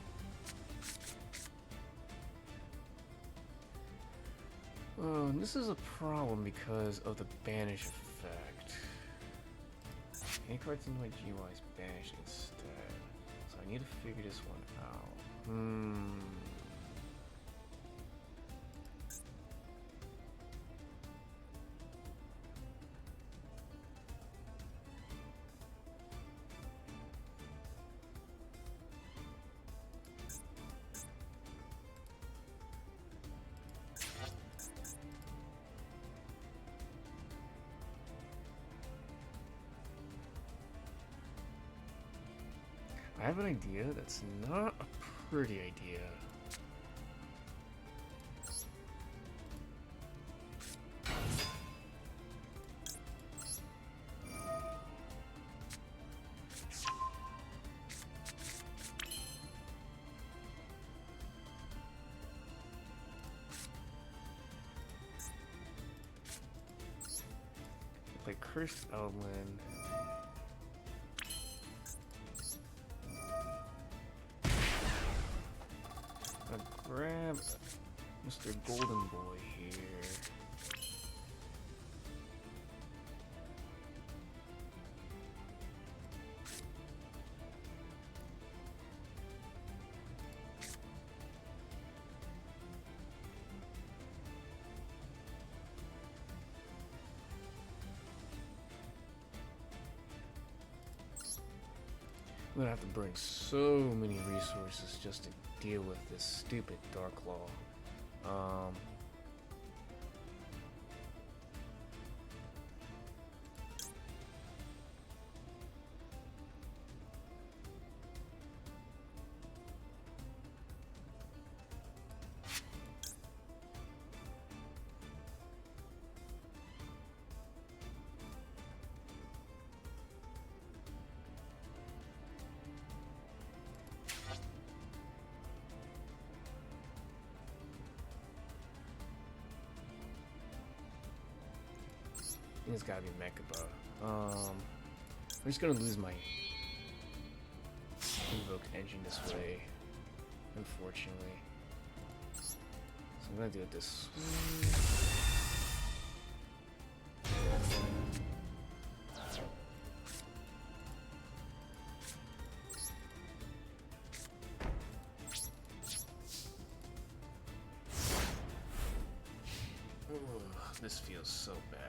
Oh, and this is a problem because of the banish effect. Any cards in my GUI is banished instead. So I need to figure this one out. I have an idea that's not a pretty idea. Play Cursed Outland. Grab Mr. Golden Boy here. I'm gonna have to bring so many resources just to deal with this stupid Dark Law. It's gotta be Mechaba. I'm just gonna lose my Invoked engine this way, unfortunately. So I'm gonna do it this way. This feels so bad.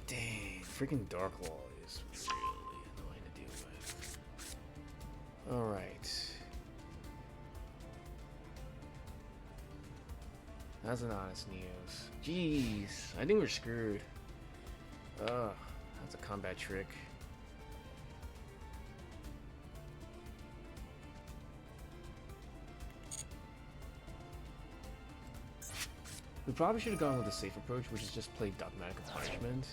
Dang, freaking Dark Law is really annoying to deal with. Alright. That's an honest Neos. Jeez, I think we're screwed. That's a combat trick. We probably should have gone with the safe approach, which is just play Dogmatika Punishment.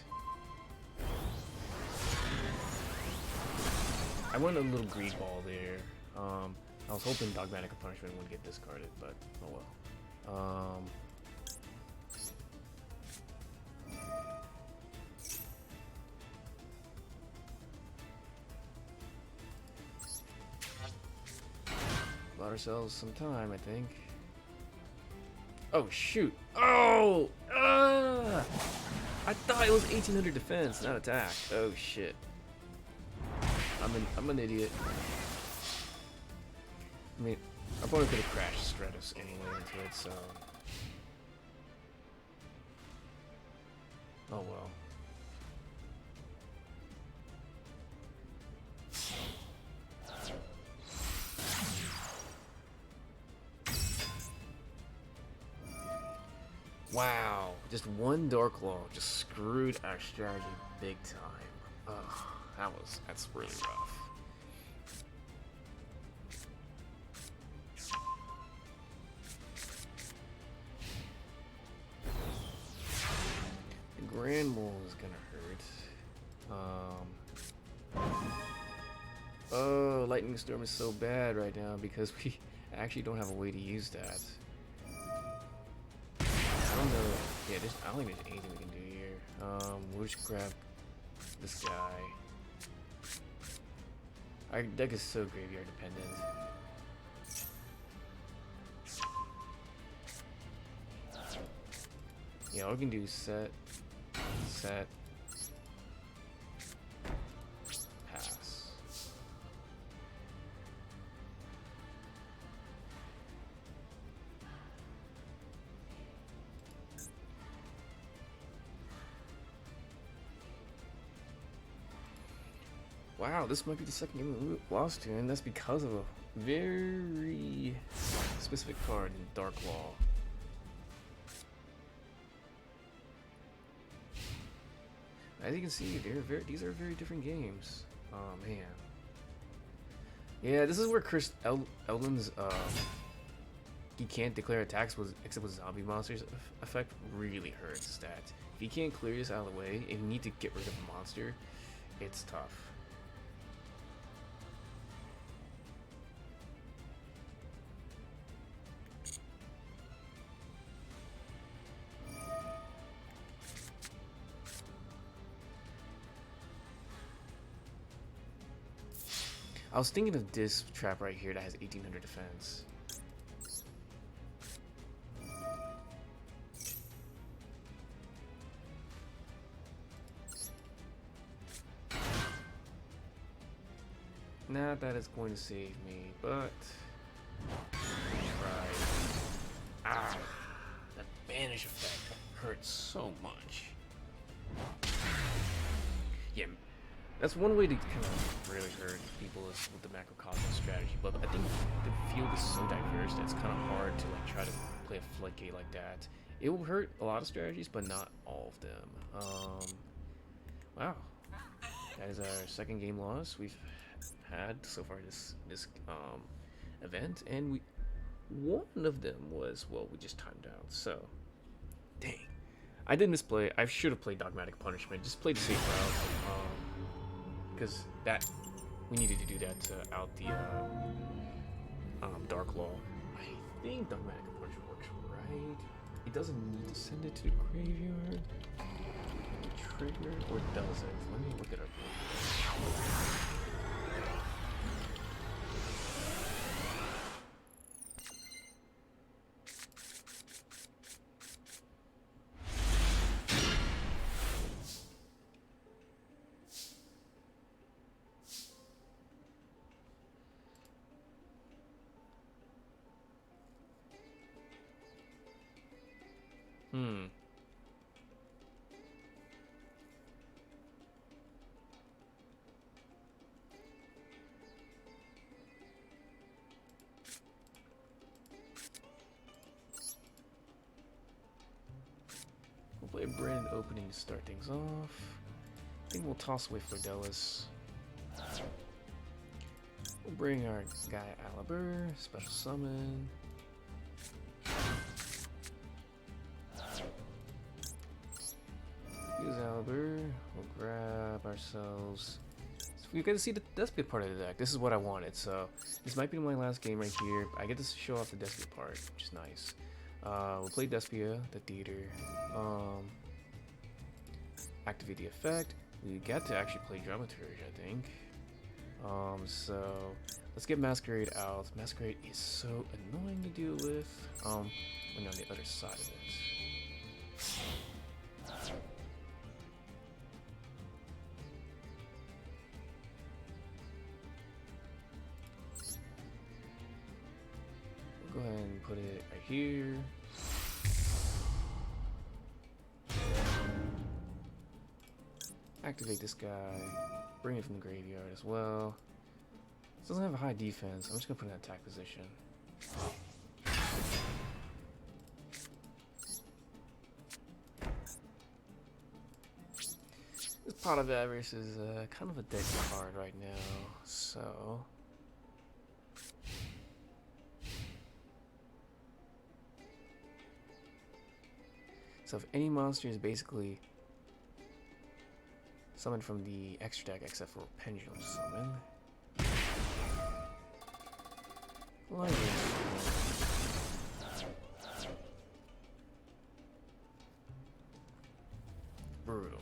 I went a little greed ball there. I was hoping Dogmatika Punishment would get discarded, but oh well. Bought ourselves some time, I think. Oh shoot! Oh! I thought it was 1800 defense, not attack. Oh shit! I'm an idiot. I mean, I probably could have crashed Stratus anyway into it, so. Oh well. Wow, just one Dark Law just screwed our strategy big time. Ugh, that's really rough. The Grand Mole is gonna hurt. Oh, Lightning Storm is so bad right now because we actually don't have a way to use that. I don't know. Yeah, I don't think there's anything we can do here. We'll just grab this guy. Our deck is so graveyard dependent. Yeah, all we can do is set, pass. Wow, this might be the second game we lost to, and that's because of a very specific card in Dark Law. As you can see, these are very different games. Oh man. Yeah, this is where Chris Eldon's he can't declare attacks except with zombie monsters effect really hurts his stats. If he can't clear this out of the way and you need to get rid of a monster, it's tough. I was thinking of this trap right here that has 1800 defense. Not that it's going to save me, but right. Ah, that banish effect hurts so much. Yeah, that's one way to kind of really hurt people is with the macrocosm strategy. But I think the field is so diverse that it's kind of hard to like try to play a floodgate like that. It will hurt a lot of strategies, but not all of them. Wow, that is our second game loss we've had so far this event, and one of them was, well, we just timed out. So dang, I did misplay. I should have played Dogmatic Punishment. Just played the safe route, because that we needed to do that to out the Dark Law. I think Dogmatic Punishment works right. It doesn't need to send it to the graveyard. Trigger, or does it? Let me look it up. We'll play a brand opening to start things off. I think we'll toss away Fleurdelis. We'll bring our guy Aluber, special summon. Use Aluber. We'll grab ourselves. So we get to see the Despia part of the deck. This is what I wanted. So this might be my last game right here. I get to show off the Despia part, which is nice. We'll play Despia, the theater. Activate the effect. We get to actually play Dragmaturge, I think. So let's get Masquerade out. Masquerade is so annoying to deal with. When you're on the other side of it. We'll go ahead and put it right here. Activate this guy. Bring it from the graveyard as well. This doesn't have a high defense. I'm just gonna put it in attack position. This Pot of Avarice is kind of a dead card right now, so if any monster is basically summoned from the extra deck except for Pendulum Summon. Brutal.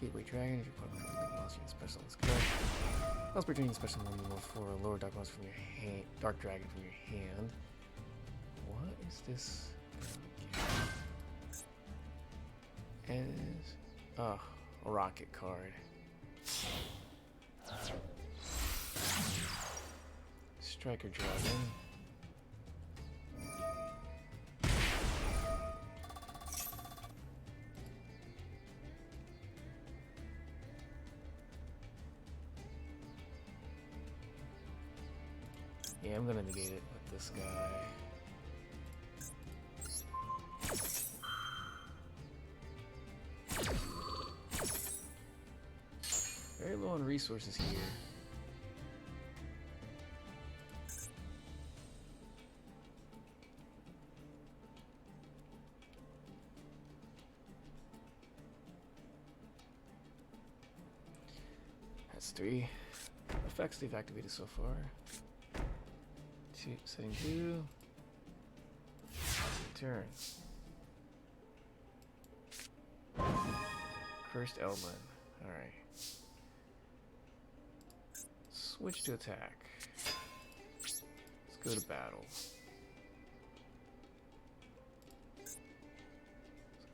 Gateway Dragon, if you put a monster in special, let's go. Let's return special removal for a lower dark monster from your hand, Dark Dragon from your hand. What is this? And a rocket card. Striker Dragon. Yeah, I'm gonna negate it with this guy. Very low on resources here. That's 3 effects they've activated so far. Setting 2. Turn. Cursed Eldlich. Alright. Switch to attack. Let's go to battle. Let's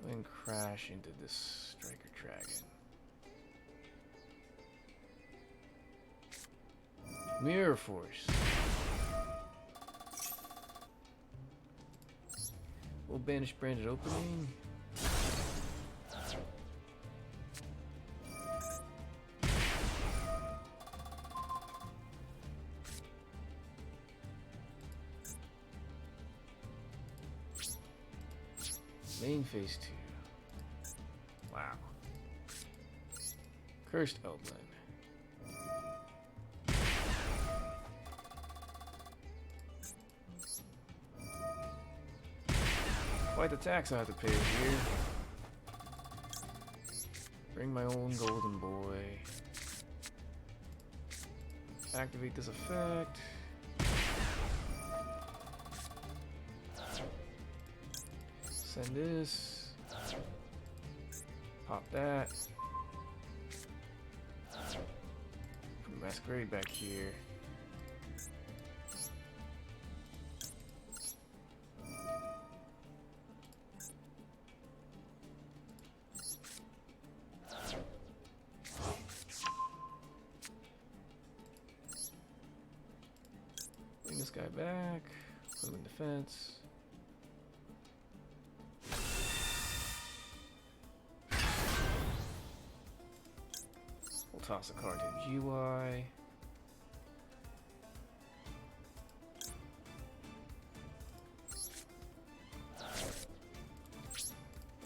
go and crash into this Striker Dragon. Mirror Force. We'll banish Branded Opening. Main phase 2. Wow. Cursed Eldlich. Quite the tax I have to pay here. Bring my own golden boy. Activate this effect. Send this. Pop that. Put Masquerade back here. Bring this guy back. Put him in defense. Toss a card to GY.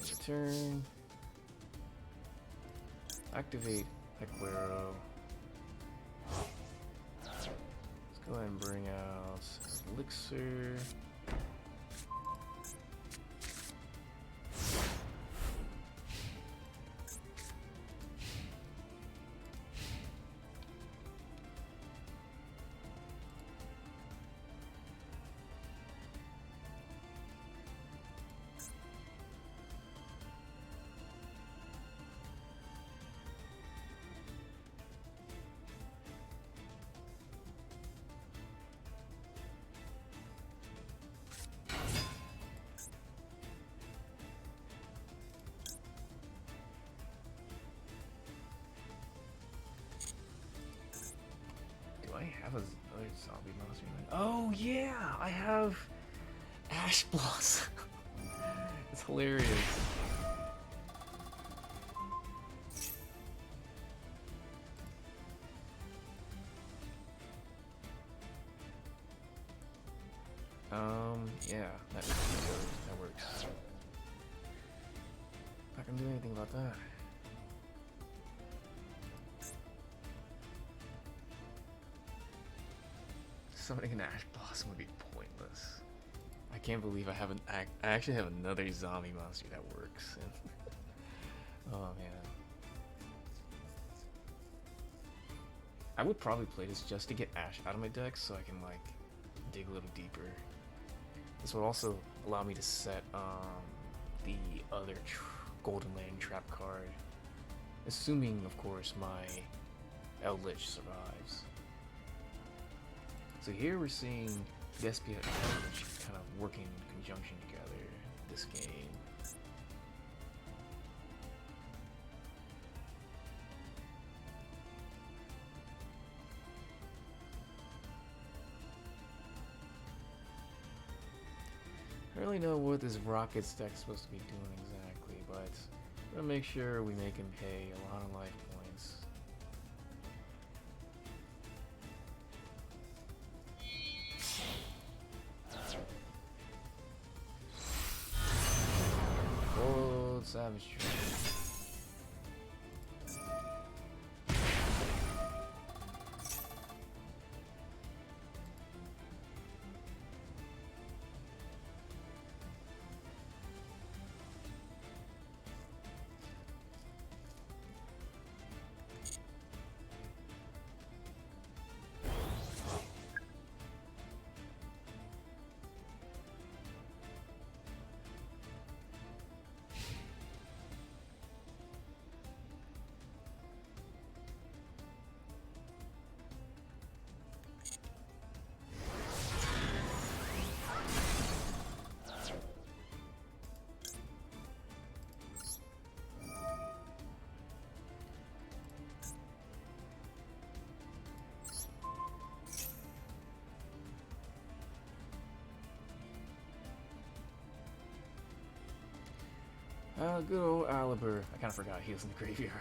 Return. Activate Equero. Let's go ahead and bring out Elixir. I have another zombie monster. Oh yeah, I have Ash Blossom. It's hilarious. Yeah, that works. Not gonna do anything about that. Summoning an Ash Blossom would be pointless. I can't believe I actually have another zombie monster that works. Oh man. I would probably play this just to get Ash out of my deck so I can like dig a little deeper. This will also allow me to set the other Golden Land trap card. Assuming, of course, my Eldlich survives. So here we're seeing Despia and Eldlich kind of working in conjunction together this game. I don't really know what this Rockets deck's supposed to be doing exactly, but I'm gonna make sure we make him pay a lot of life points. Gold Savage Tree. Good old Aluber. I kind of forgot he was in the graveyard.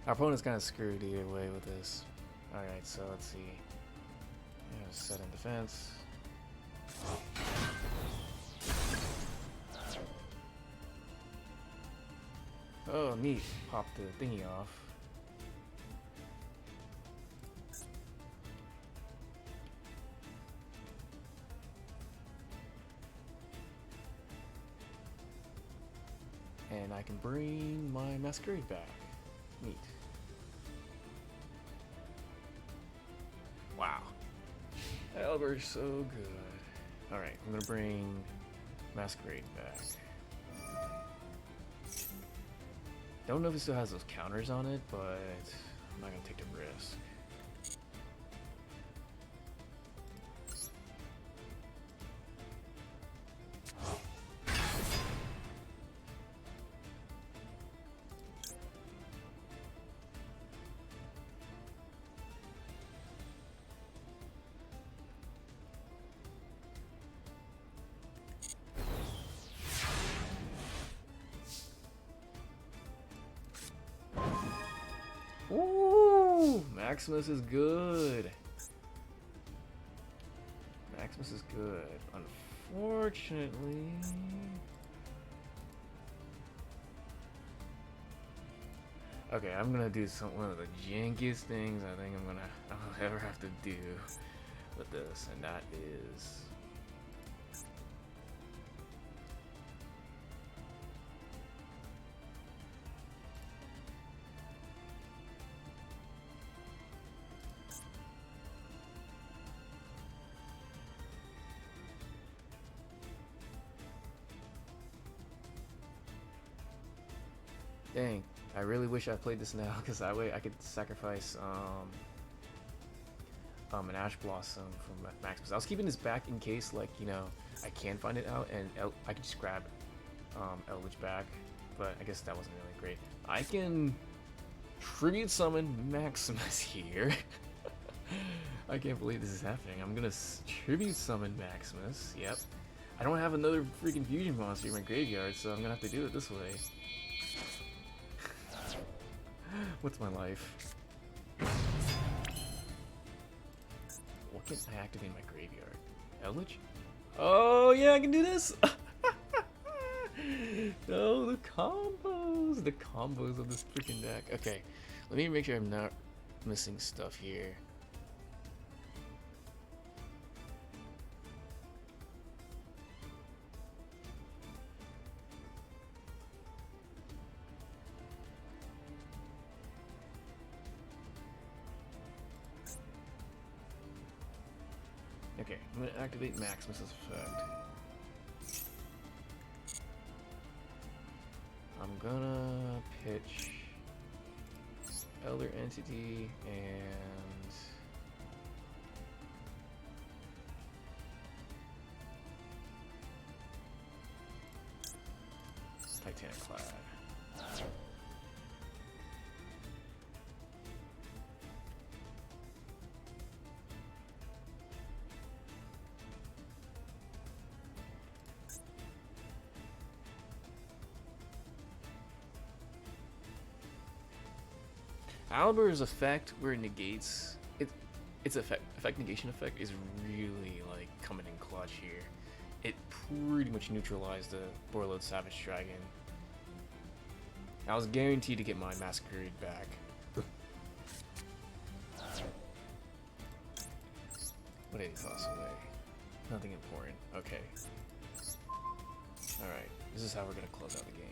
Our opponent's kind of screwed either way with this. Alright, so let's see. Yeah, set in defense. Oh, neat. Pop the thingy off. And I can bring my Masquerade back. Neat. Wow. Albert's so good. Alright, I'm gonna bring Masquerade back. Don't know if it still has those counters on it, but I'm not gonna take the risk. Ooh, Maximus is good. Maximus is good. Unfortunately, okay, I'm gonna do one of the jankiest things I think I'll ever have to do with this, and that is dang, I really wish I played this now, because that way I could sacrifice an Ash Blossom from Maximus. I was keeping this back in case, like, you know, I can find it out and I could just grab Eldlich back, but I guess that wasn't really great. I can tribute summon Maximus here. I can't believe this is happening. I'm gonna tribute summon Maximus. Yep. I don't have another freaking fusion monster in my graveyard, so I'm gonna have to do it this way. What's my life? What can I activate in my graveyard? Eldlich? Oh yeah, I can do this! No, the combos! The combos of this freaking deck. Okay, let me make sure I'm not missing stuff here. Okay, I'm gonna activate Maximus's effect. I'm gonna pitch Elder Entity and Titanic Clad. Aluber's effect, where it negates its effect negation effect is really like coming in clutch here. It pretty much neutralized the Borreload Savage Dragon. I was guaranteed to get my Masquerade back. What did he toss away? Nothing important. Okay. Alright, this is how we're gonna close out the game.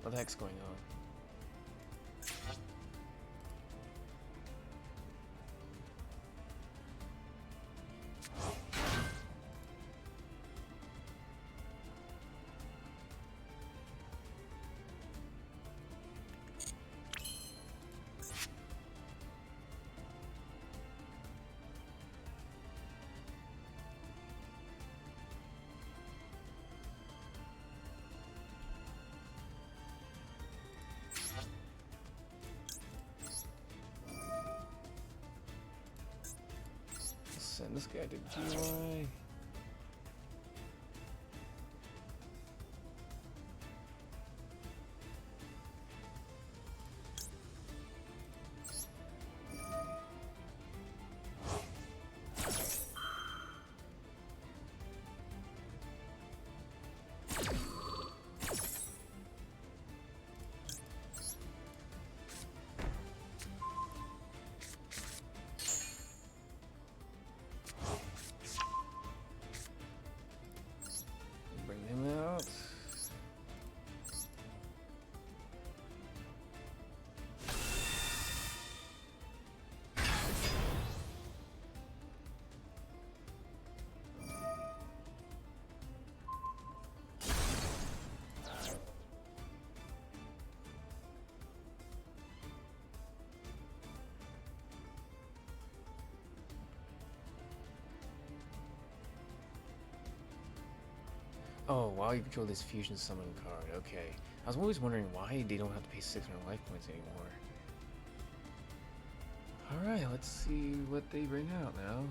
What the heck's going on? Send this guy to GY. Bring him out. Oh, while you control this fusion summon card, okay. I was always wondering why they don't have to pay 600 life points anymore. Alright, let's see what they bring out now.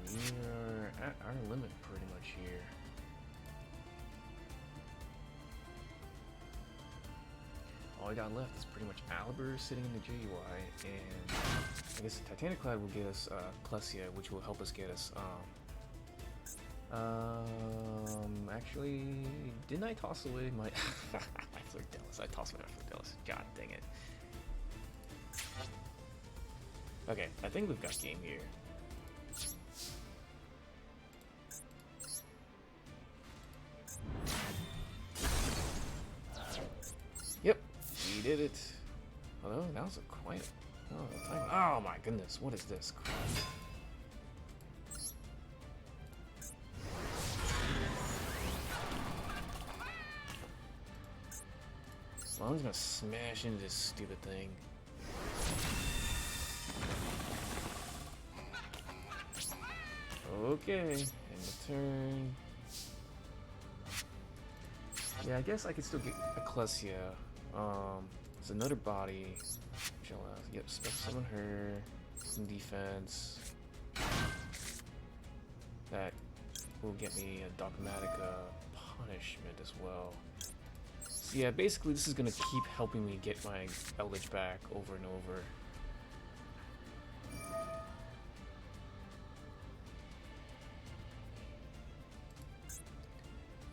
We are at our limit pretty much here. All I got left is pretty much Aluber sitting in the JUI, and I guess Titaniclad will get us Ecclesia, which will help us get us actually, didn't I toss away my Fleurdelis? I tossed away my Fleurdelis. God dang it. Okay, I think we've got game here. Yep, we did it. Although that was a quiet. Oh my goodness, what is this crap? Well, I'm just gonna smash into this stupid thing. Okay, end the turn. Yeah, I guess I could still get Ecclesia. It's another body. Yep, special summon her. Some defense. That will get me a Dogmatika punishment as well. So yeah, basically this is gonna keep helping me get my Eldlich back over and over.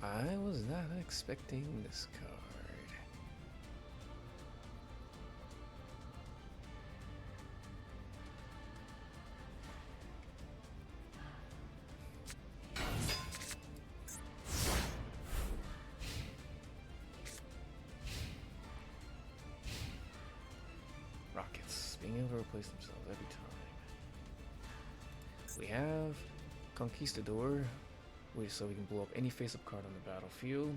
I was not expecting this card. Rockets, being able to replace themselves every time. We have Conquistador, so we can blow up any face-up card on the battlefield.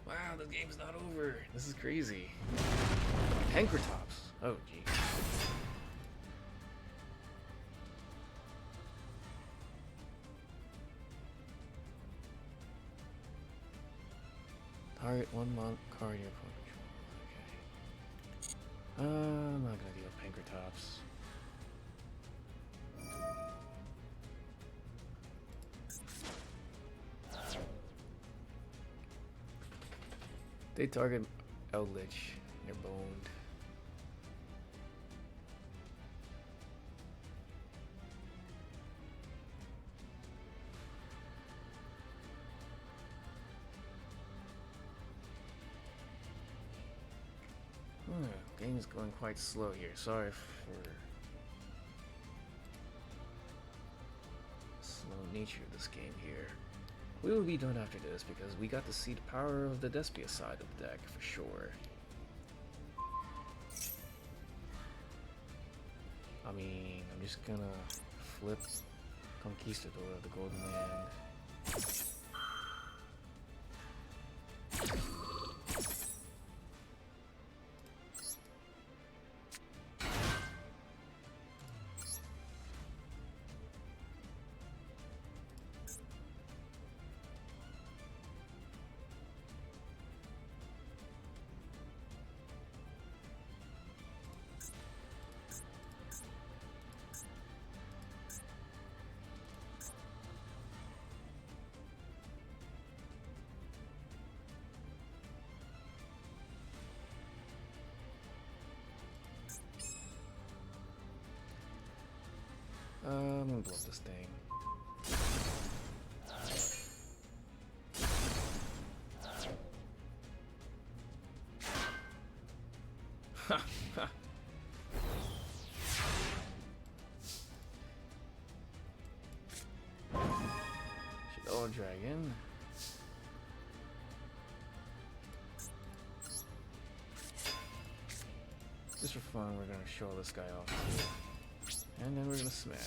Wow, this game's not over. This is crazy. Pankratops. Oh, gee. Target one monk card your opponent controls. Okay. I'm not gonna deal with Pankratops. They target Eldlich. They're boned. Game's going quite slow here. Sorry for the slow nature of this game here. We will be done after this because we got to see the power of the Despia side of the deck for sure. I mean, I'm just gonna flip Conquistador of the Golden Land. I'm gonna blow up this thing. Ha ha. Shaddoll Dragon. Just for fun, we're gonna show this guy off. And then we're gonna smash.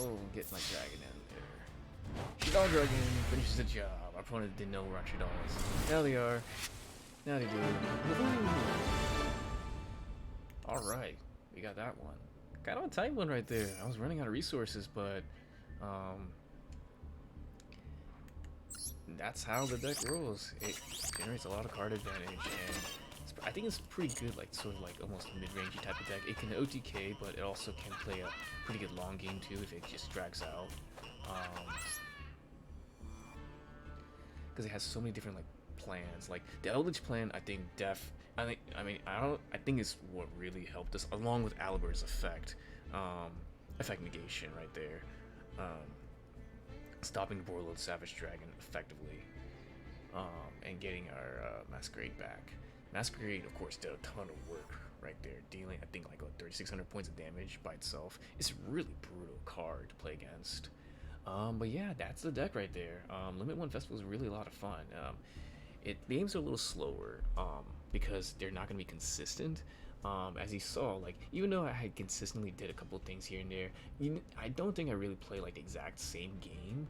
Oh, get my dragon in there. Shaddoll Dragon finishes the job. Our opponent didn't know we're on Shaddolls. Now they are. Now they do. Alright, we got that one. Kind of a tight one right there. I was running out of resources, but that's how the deck rolls. It generates a lot of card advantage, and I think it's pretty good, like sort of like almost a mid-rangey type of deck. It can OTK, but it also can play a pretty good long game too if it just drags out. Because it has so many different like plans. Like the Eldlich plan, I think I think is what really helped us, along with Aluber's effect negation right there. Stopping the Borderlord Savage Dragon effectively, and getting our Masquerade back. Masquerade, of course, did a ton of work right there, dealing, I think, like 3,600 points of damage by itself. It's a really brutal card to play against. But yeah, that's the deck right there. Limit1 Festival is really a lot of fun. The games are a little slower because they're not going to be consistent. As you saw, like, even though I had consistently did a couple of things here and there, I don't think I really play like the exact same game,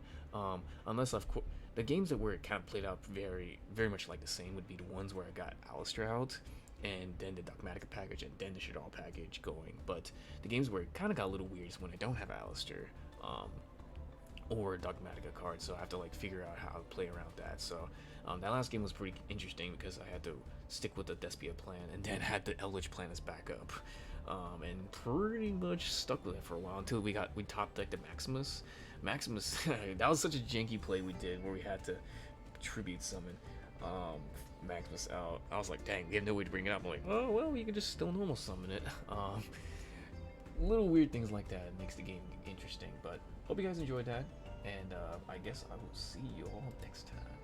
unless of course the games that were kind of played out very much like the same would be the ones where I got Aleister out, and then the Dogmatika package, and then the Shaddoll package going. But the games where it kind of got a little weird is when I don't have Aleister or Dogmatika cards, so I have to like figure out how to play around that. So that last game was pretty interesting because I had to stick with the Despia plan and then had the Eldlich plan as backup, and pretty much stuck with it for a while until we topped like the Maximus. That was such a janky play we did where we had to tribute summon Maximus out. I was like, dang, we have no way to bring it up. I'm like, oh well, you can just still normal summon it. Little weird things like that makes the game interesting. But hope you guys enjoyed that, and I guess I will see you all next time.